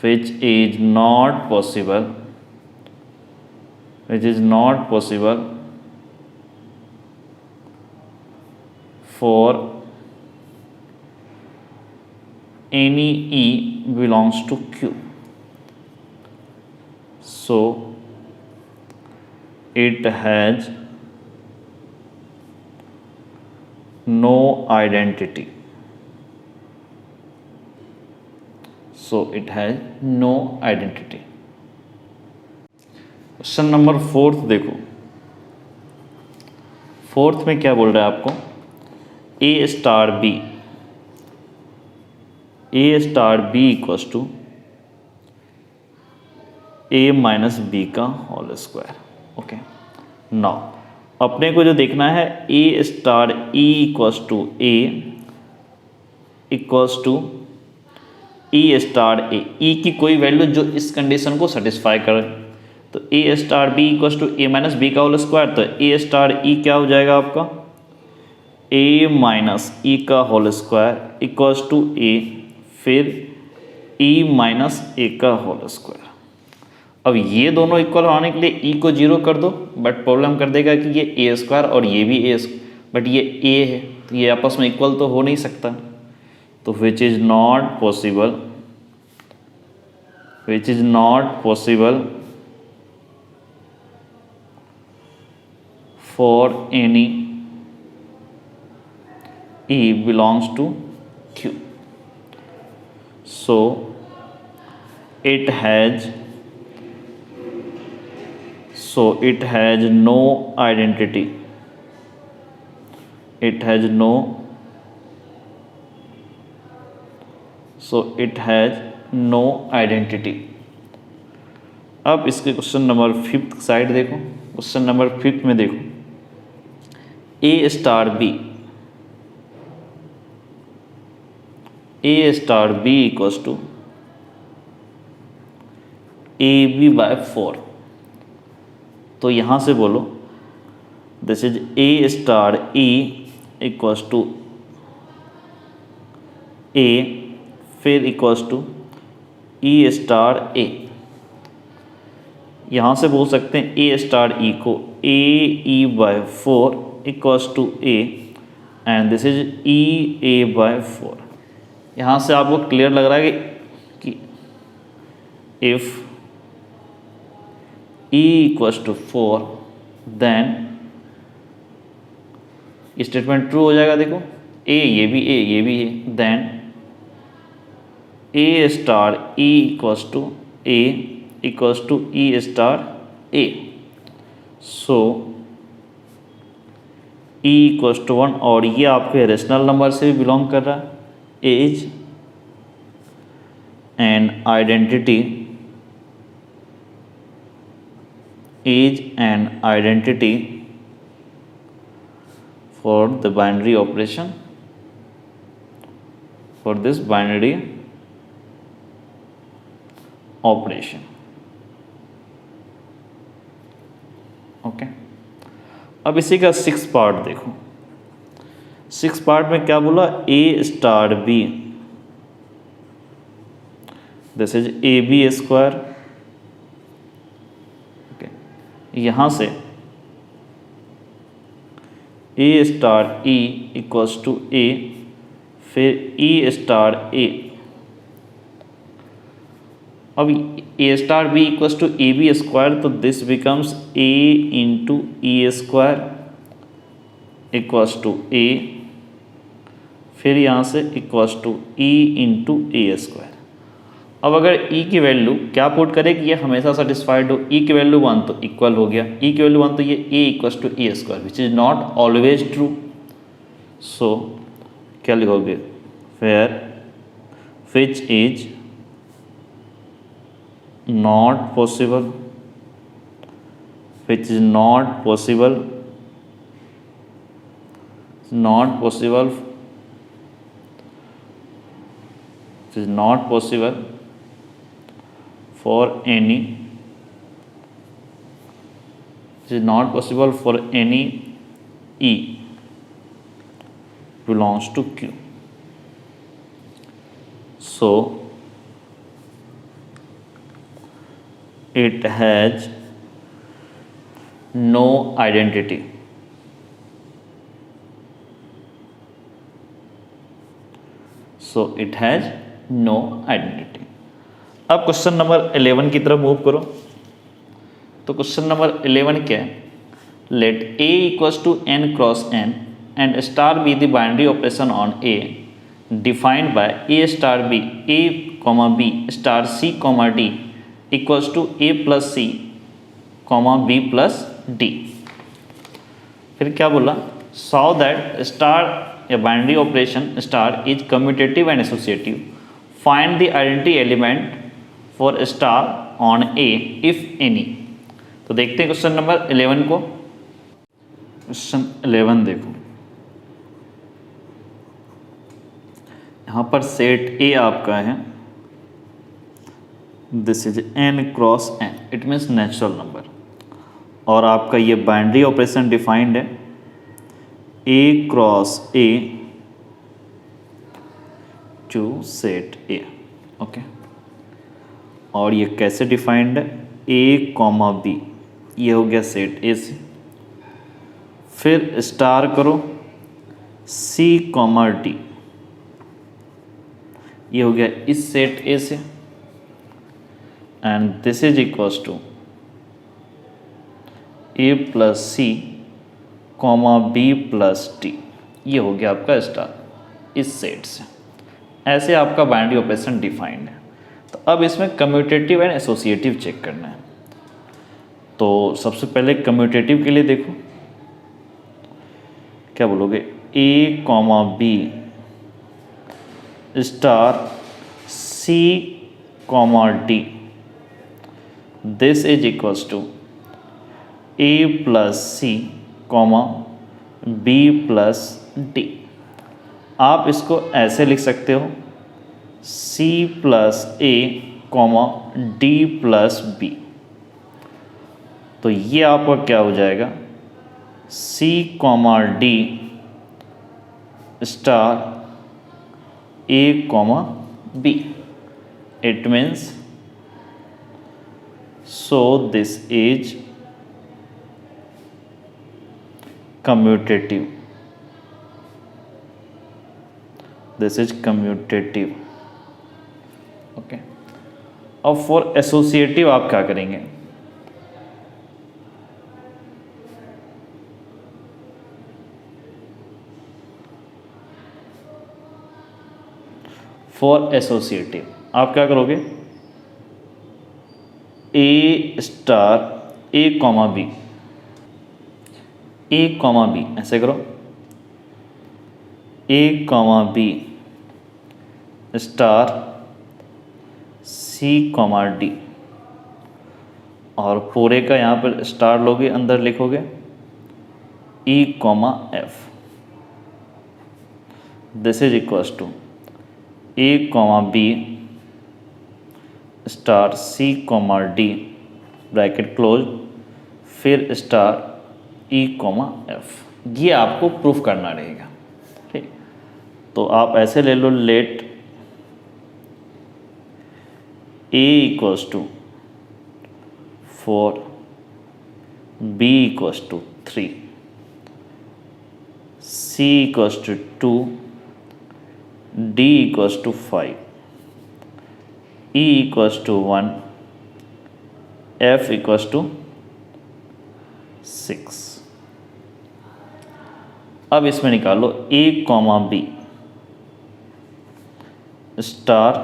which is not possible for any E belongs to Q, so it has no identity, question number 4 देखो। 4 में क्या बोल रहा है आपको, A star B equals to A minus B का होल स्क्वायर, ओके। नाउ अपने को जो देखना है, A star E equals to E star A, E की कोई वैल्यू जो इस कंडीशन को सेटिस्फाई करे। तो A star B equals to A minus B का होल स्क्वायर, तो ए स्टार ई क्या हो जाएगा आपका, ए माइनस ई का whole square equals to A, फिर ई माइनस ए का होल स्क्वायर। अब ये दोनों इक्वल होने के लिए ई को जीरो कर दो, बट प्रॉब्लम कर देगा कि ये ए स्क्वायर और ये भी ए, बट ये ए है तो ये आपस में इक्वल तो हो नहीं सकता। तो विच is not possible, which is not possible for any E belongs to Q. So it has no identity. It has no identity. अब इसके क्वेश्चन नंबर 5 साइड देखो। क्वेश्चन नंबर 5 में देखो, A star B equals to AB by 4। तो यहाँ से बोलो this is A star E equals to A, फिर equals to E star A। यहाँ से बोल सकते हैं A स्टार E को AE by 4 equals to A, and this is EA by 4। यहाँ से आपको क्लियर लग रहा है कि if E equals to 4 then statement true हो जाएगा। देखो ये भी है, then A star E equals to A equals to E star A। So E equals to 1, और ये आपके रेशनल नंबर से भी बिलोंग कर रहा है। Is an identity for the binary operation, for this binary operation. Okay, अब इसी का 6 पार्ट देखो। 6 पार्ट में क्या बोला, A star B, this is AB square. Okay, यहाँ से A star E equals to A, फिर E स्टार A। अब A star B equals to AB square, तो this becomes A into E square equals to A, फिर यहाँ से equals to E into A square. अब अगर E की value क्या पुट करें कि ये हमेशा सेटिस्फाइड हो, E की वैल्यू 1 तो इक्वल हो गया, E की वैल्यू 1 तो ये A equals to A square, which is not always true. So क्या लिखोगे, where which is not possible, which is not possible it is not possible for any E belongs to Q. So it has no identity. So it has no identity. अब question number 11 की तरफ move करो। तो question number 11 क्या है, let A equals to n cross n and star B the binary operation on A defined by A star B, A comma B star C comma D equals to A plus C comma B plus D। फिर क्या बोला, so that star या binary operation star is commutative and associative, find the identity element for star on A if any. तो देखते हैं question number 11 को। Question 11 देखो, यहाँ पर सेट ए आपका है, this is n cross n, it means natural number, और आपका ये बाइनरी ऑपरेशन डिफाइंड है A cross A to set A. Okay, और ये कैसे डिफाइंड है? ए कॉमा बी, ये हो गया सेट ए से। फिर स्टार करो सी कॉमा डी, ये हो गया इस सेट ए से, and this is equals to A plus C comma B plus D, ये हो गया आपका स्टार इस सेट से। ऐसे आपका बाइनरी ऑपरेशन डिफाइंड है। तो अब इसमें कम्यूटेटिव एंड एसोसिएटिव चेक करना है। तो सबसे पहले कम्यूटेटिव के लिए देखो, क्या बोलोगे? A comma B star C comma D, this is equals to A plus C comma B plus D. आप इसको ऐसे लिख सकते हो C plus A comma D plus B. तो ये आपका क्या हो जाएगा? C comma D star A comma B. It means so this is commutative, this is commutative। Okay, अब फॉर एसोसिएटिव आप क्या करेंगे? फॉर एसोसिएटिव आप क्या करोगे? ए star A comma B, A comma B, ऐसे करो A comma B star C comma D, और पूरे का यहाँ पर स्टार लोगे, अंदर लिखोगे E comma F, this is equals to A comma B star C comma D bracket close, फिर स्टार ई कॉमा एफ। ये आपको प्रूफ करना रहेगा। ठीक, तो आप ऐसे ले लो, let A equals to 4, B equals to 3, C equals to 2, D equals to 5, E equals to 1, F equals to 6। अब इसमें निकालो A comma B star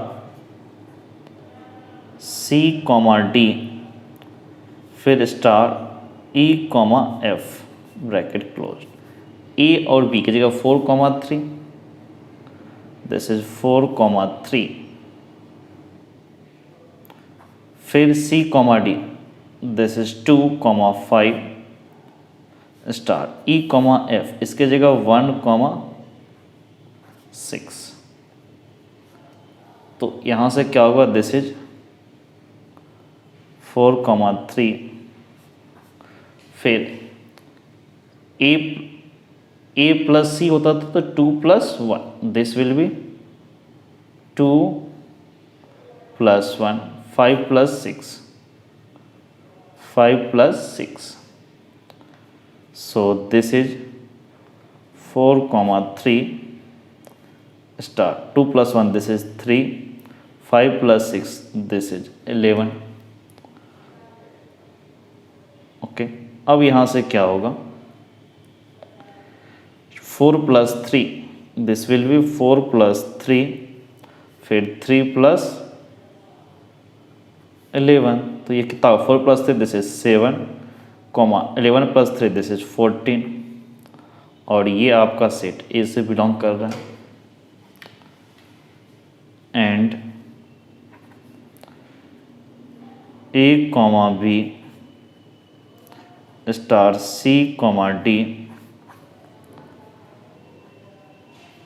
C comma D, फिर star E comma F bracket close. A और B की जगह 4,3, this is 4,3, फिर C comma D, this is 2,5 star E comma F, इसके जगह 1,6। तो यहाँ से क्या होगा? दिस इज 4,3, फिर ए प्लस सी होता था तो 2 + 1, this will be 2 + 1, 5 + 6, 5 + 6। So this is 4,3 star 2 + 1, this is 3, 5 + 6, this is 11। Okay, अब यहाँ से क्या होगा? 4 + 3, दिस विल बी 4 + 3, फिर 3 + 11, तो ये कितना? 4 + 3, दिस इज 7, 11 + 3, दिस इज 14, और ये आपका सेट ए से बिलोंग कर रहा है। And A comma B star C comma D,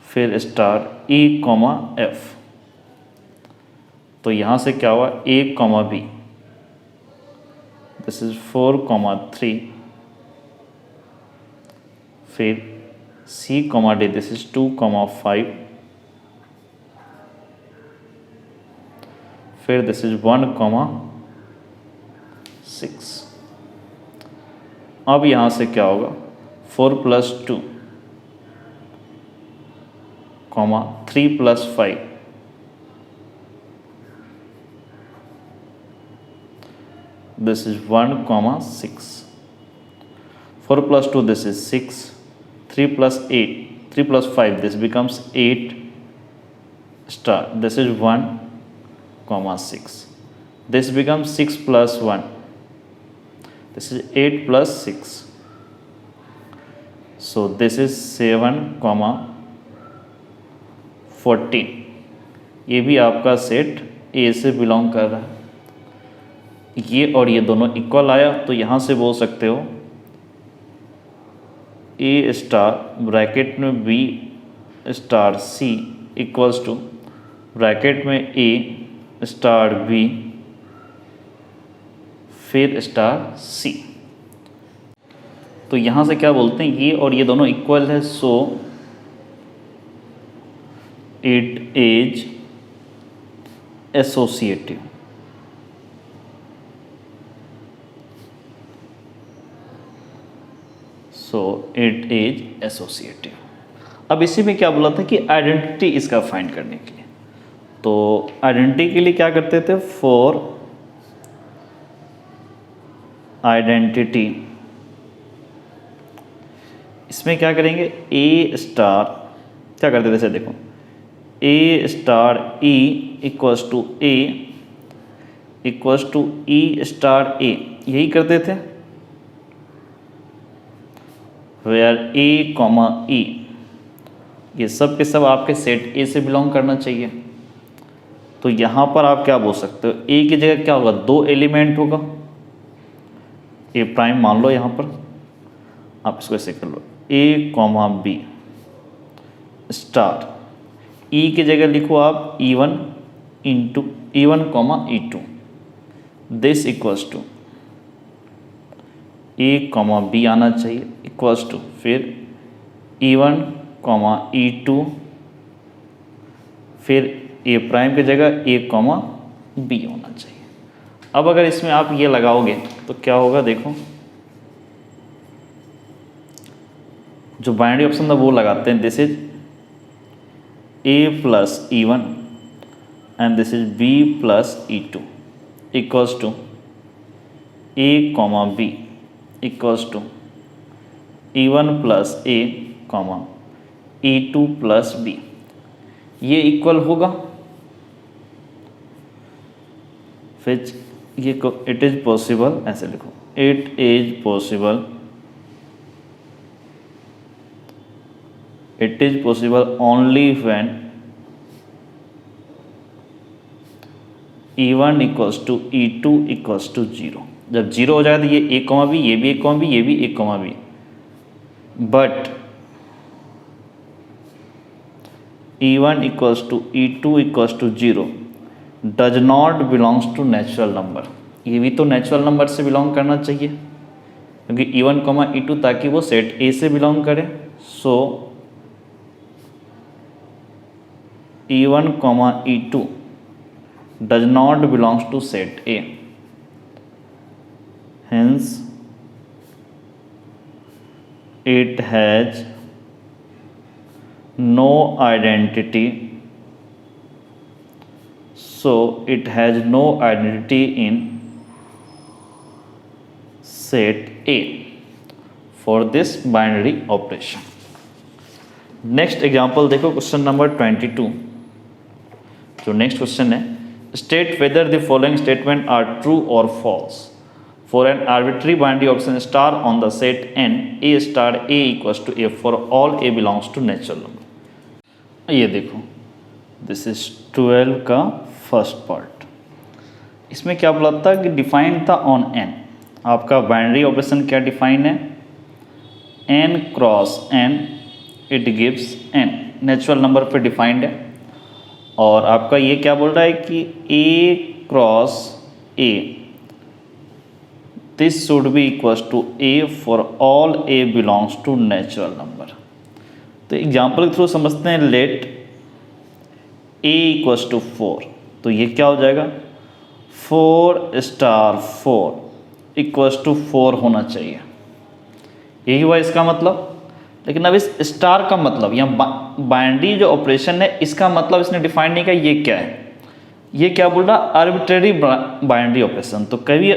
फिर स्टार ई कॉमा एफ। तो यहाँ से क्या हुआ? A comma B, this is 4,3, फिर C comma D, this is 2 comma 5, फिर दिस इज 1 comma 6। अब यहाँ से क्या होगा 4 plus 2 comma 3 plus 5, this is 1 comma 6, 4 plus 2 this is 6, 3 plus 8, 3 plus 5 this becomes 8 star, this is 1 comma 6, this becomes 6 plus 1, this is 8 plus 6, so this is 7 comma 14। ये भी आपका set A से belong कर रहा है। ये और ये दोनों इक्वल आया तो यहाँ से बोल सकते हो ए स्टार ब्रैकेट में B star C equals to bracket में ए स्टार बी फिर स्टार सी। तो यहाँ से क्या बोलते हैं ये और ये दोनों इक्वल है, सो it is associative. So it is associative. अब इसी में क्या बोला था कि आइडेंटिटी इसका फाइंड करने के लिए, तो आइडेंटिटी के लिए क्या करते थे, फॉर आइडेंटिटी इसमें क्या करेंगे ए स्टार क्या करते थे, जैसे देखो A star E equals to A equals to E star A, यही करते थे, वेयर ए कॉमा ई ये सब के सब आपके सेट ए से बिलोंग करना चाहिए। तो यहाँ पर आप क्या बोल सकते हो, ए की जगह क्या होगा, 2 एलिमेंट होगा, ए प्राइम मान लो, यहाँ पर आप इसको ऐसे कर लो A comma B star, E की जगह लिखो आप E1 into E1 comma E2, this equals to A comma B आना चाहिए इक्वल्स टू फिर E1 कॉमा E2 फिर ए प्राइम की जगह ए कॉमा बी होना चाहिए। अब अगर इसमें आप ये लगाओगे तो क्या होगा, देखो जो बाइनरी ऑप्शन था वो लगाते हैं, this is A plus E1 and this is B plus E2 equals to A comma B equals to E1 plus A comma E2 plus B, ये इक्वल होगा। फिर ये इट इज पॉसिबल ऐसे लिखो, it is possible, it is possible only when E1 equals to E2 equals to 0। जब 0 हो जाएगा तो ये ए कॉमा बी, ये भी ए कॉमा बी, ये भी A comma B, but E1 equals to E2 equals to 0 does not belongs to natural number. ये भी तो नेचुरल नंबर से बिलोंग करना चाहिए क्योंकि E1 कॉमा E2 ताकि वो सेट ए से बिलोंग करे। So E1 comma E2 does not belongs to set A, hence it has no identity, so it has no identity in set A for this binary operation। Next example देखो, question number 22। जो next question है, state whether the following statement are true और false for an arbitrary binary option star on the set n a star a equals to a for all a belongs to natural number। ये देखो this is 12 का first part. इसमें क्या बोला था कि define था ऑन n, आपका बाइनरी ऑपरेशन क्या डिफाइन है, n cross n it gives n, natural number पे डिफाइंड है। और आपका ये क्या बोल रहा है कि a cross a this should be equals to a for all a belongs to natural number। तो एग्जाम्पल के थ्रू समझते हैं। लेट ए इक्वल्स टू 4, तो ये क्या हो जाएगा 4 स्टार 4 इक्वल्स टू 4 होना चाहिए, यही हुआ इसका मतलब। लेकिन अब इस स्टार का मतलब या बाइनरी जो ऑपरेशन है इसका मतलब इसने डिफाइन नहीं किया ये क्या है। ये क्या बोल रहा आर्बिट्रेरी बाइनरी ऑपरेशन। तो कभी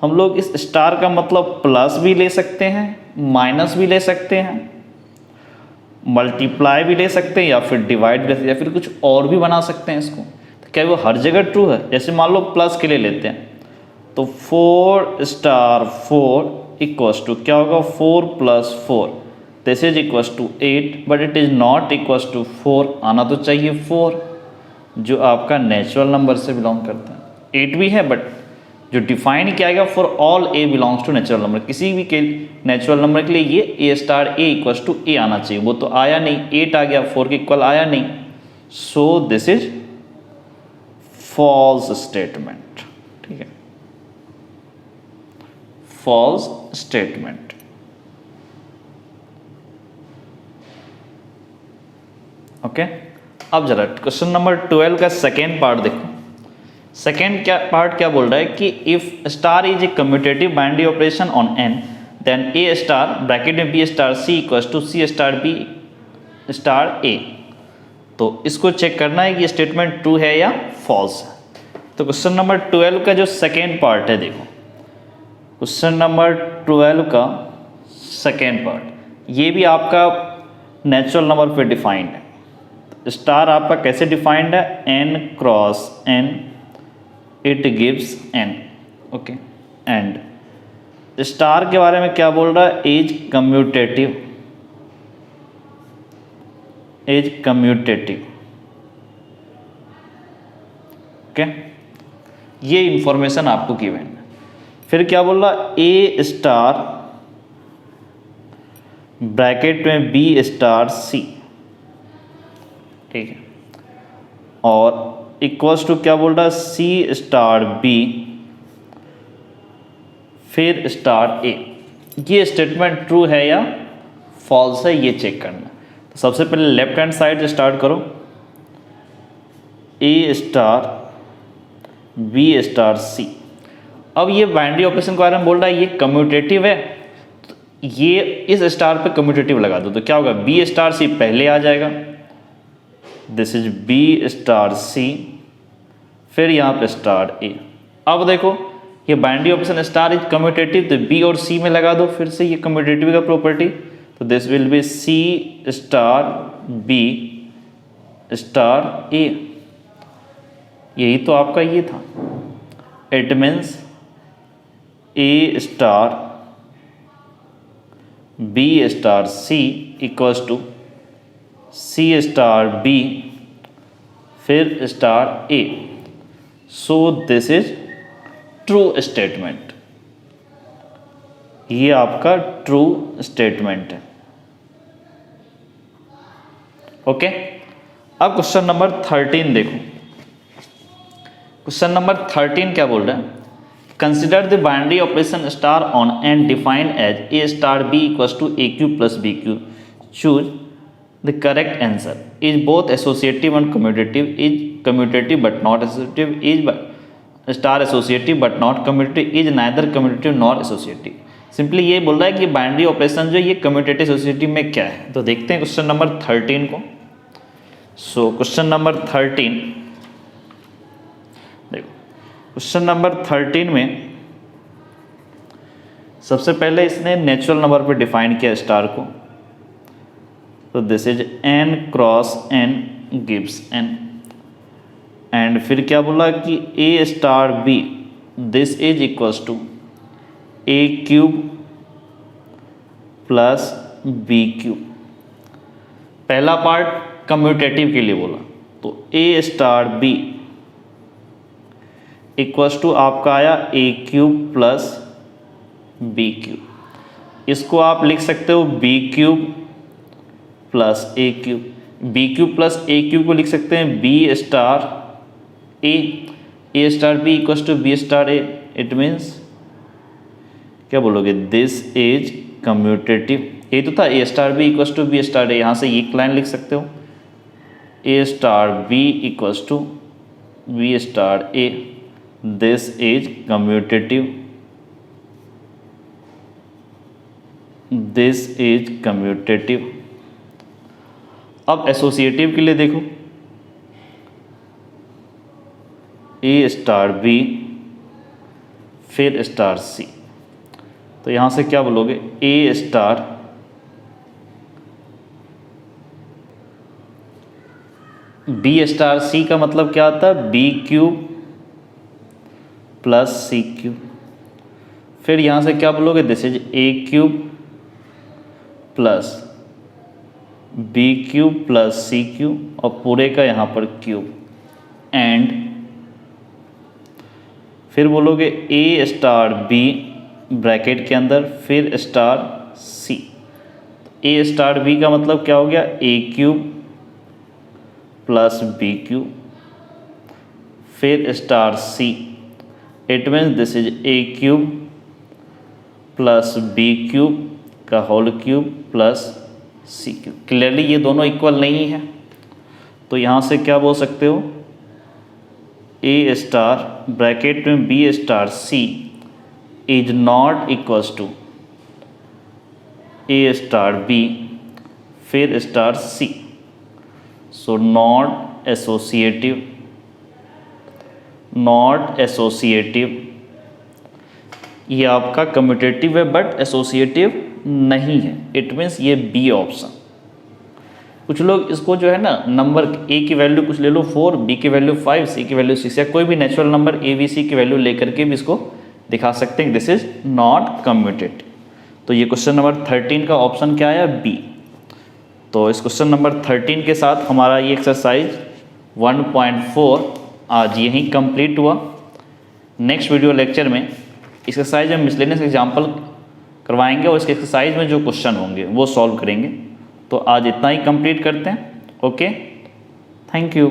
हम लोग इस स्टार का मतलब प्लस भी ले सकते हैं, माइनस भी ले सकते हैं, मल्टीप्लाई भी ले सकते हैं, या फिर डिवाइड भी ले सकते हैं, या फिर कुछ और भी बना सकते हैं इसको। तो क्या वो हर जगह ट्रू है? जैसे मान लो प्लस के लिए लेते हैं, तो 4 स्टार 4 इक्वल्स टू क्या होगा 4 plus 4, this is equals to 8, but it is not equals to 4, आना तो चाहिए 4 जो आपका नेचुरल नंबर से बिलोंग करता है। 8 भी है बट जो डिफाइन किया गया for all A belongs to natural number, किसी भी के नेचुरल नंबर के लिए ये A star A equals to A आना चाहिए, वो तो आया नहीं, 8 आ गया, 4 के इक्वल आया नहीं, so this is false statement. ठीक है, फॉल्स स्टेटमेंट। ओके, अब जरा क्वेश्चन नंबर 12 का सेकेंड पार्ट देखो। सेकेंड पार्ट क्या बोल रहा है कि if star is A commutative binary operation on N, then A star bracket में B star C equals to C star B star A. तो इसको चेक करना है कि ये स्टेटमेंट ट्रू है या फॉल्स है। तो क्वेश्चन नंबर 12 का जो सेकेंड पार्ट है देखो, क्वेश्चन नंबर 12 का सेकेंड पार्ट, ये भी आपका नेचुरल नंबर पे डिफाइंड है। स्टार आपका कैसे डिफाइंड है, n cross n it gives n। Okay, and star के बारे में क्या बोल रहा है, is commutative, is commutative. Okay, ये इंफॉर्मेशन आपको गिवन है। फिर क्या बोल रहा, ए स्टार ब्रैकेट में बी स्टार सी, ठीक है, और इक्वल्स टू क्या बोल रहा है सी स्टार बी फिर स्टार ए। ये स्टेटमेंट ट्रू है या फॉल्स है ये चेक करना। तो सबसे पहले लेफ्ट हैंड साइड से स्टार्ट करो, ए स्टार बी स्टार सी। अब ये बाइनरी ऑपरेशन के बारे में बोल रहा है ये कम्यूटेटिव है, तो ये इस स्टार पे कम्यूटेटिव लगा दो, तो क्या होगा बी स्टार सी पहले आ जाएगा, दिस इज बी स्टार सी, फिर यहाँ पे स्टार ए। अब देखो ये binary operation star is commutative, तो बी और सी में लगा दो फिर से ये कम्यूटेटिव का प्रॉपर्टी, तो this will be C star B star A. यही तो आपका ये था, it means A star B star C equals to C star B फिर star A. So this is true statement, ये आपका ट्रू स्टेटमेंट है। ओके, अब क्वेश्चन नंबर 13 देखो। क्वेश्चन नंबर 13 क्या बोल रहा है, consider the binary operation star on and defined as A star B equals to A Q plus B Q, choose the correct answer, is both associative and commutative, is commutative but not associative, is star associative but not commutative, is neither commutative not associative. Simply ये बोल रहा है कि binary operation जो ये commutative associative में क्या है। तो देखते हैं क्वेश्चन नंबर 13 को। सो क्वेश्चन नंबर 13 देखो, क्वेश्चन नंबर 13 में सबसे पहले इसने नेचुरल नंबर पे डिफाइन किया स्टार को, तो this is n cross n gives n, and फिर क्या बोला कि a star b this is equals to a cube plus b cube. पहला पार्ट कम्यूटेटिव के लिए बोला, तो a star b equals to आपका आया a cube plus b cube. इसको आप लिख सकते हो b cube plus a cube, b cube plus a cube को लिख सकते हैं b star a star b equals to b star a। It means क्या बोलोगे, दिस इज कम्यूटेटिव, ये तो था A star B equals to B star A, यहाँ से ये लाइन लिख सकते हो, A star B equals to B star A, this is commutative, this is commutative. अब एसोसिएटिव के लिए देखो, ए स्टार बी फिर स्टार सी, तो यहाँ से क्या बोलोगे, ए स्टार बी स्टार सी का मतलब क्या आता है, B cube plus C cube. फिर यहाँ से क्या बोलोगे, this is A cube plus B cube plus C cube, और पूरे का यहाँ पर क्यूब, एंड फिर बोलोगे ए स्टार बी ब्रैकेट के अंदर फिर star C. A star B का मतलब क्या हो गया, A cube plus B cube फिर star C, it means this is A cube plus B cube का whole cube plus C cube. Clearly ये दोनों इक्वल नहीं है, तो यहाँ से क्या बोल सकते हो, ए स्टार ब्रैकेट में B star C is not equals to A star B फिर star C, so not associative, not associative. ये आपका कम्यूटेटिव है बट एसोसिएटिव नहीं है, इट मीन्स ये बी ऑप्शन। कुछ लोग इसको जो है ना नंबर ए की वैल्यू कुछ ले लो 4, बी की वैल्यू 5, सी की वैल्यू 6 या कोई भी natural number A B C की वैल्यू लेकर के भी इसको दिखा सकते हैं, दिस इज नॉट कम्यूटेटिव। तो ये क्वेश्चन नंबर 13 का ऑप्शन क्या आया, बी। तो इस क्वेश्चन नंबर 13 के साथ हमारा ये एक्सरसाइज 1.4 आज यहीं कंप्लीट हुआ। नेक्स्ट वीडियो लेक्चर में एक्सरसाइज में मिसलेनियस एग्जाम्पल करवाएंगे और इसके एक्सरसाइज में जो क्वेश्चन होंगे वो सॉल्व करेंगे। तो आज इतना ही कंप्लीट करते हैं। Okay, thank you.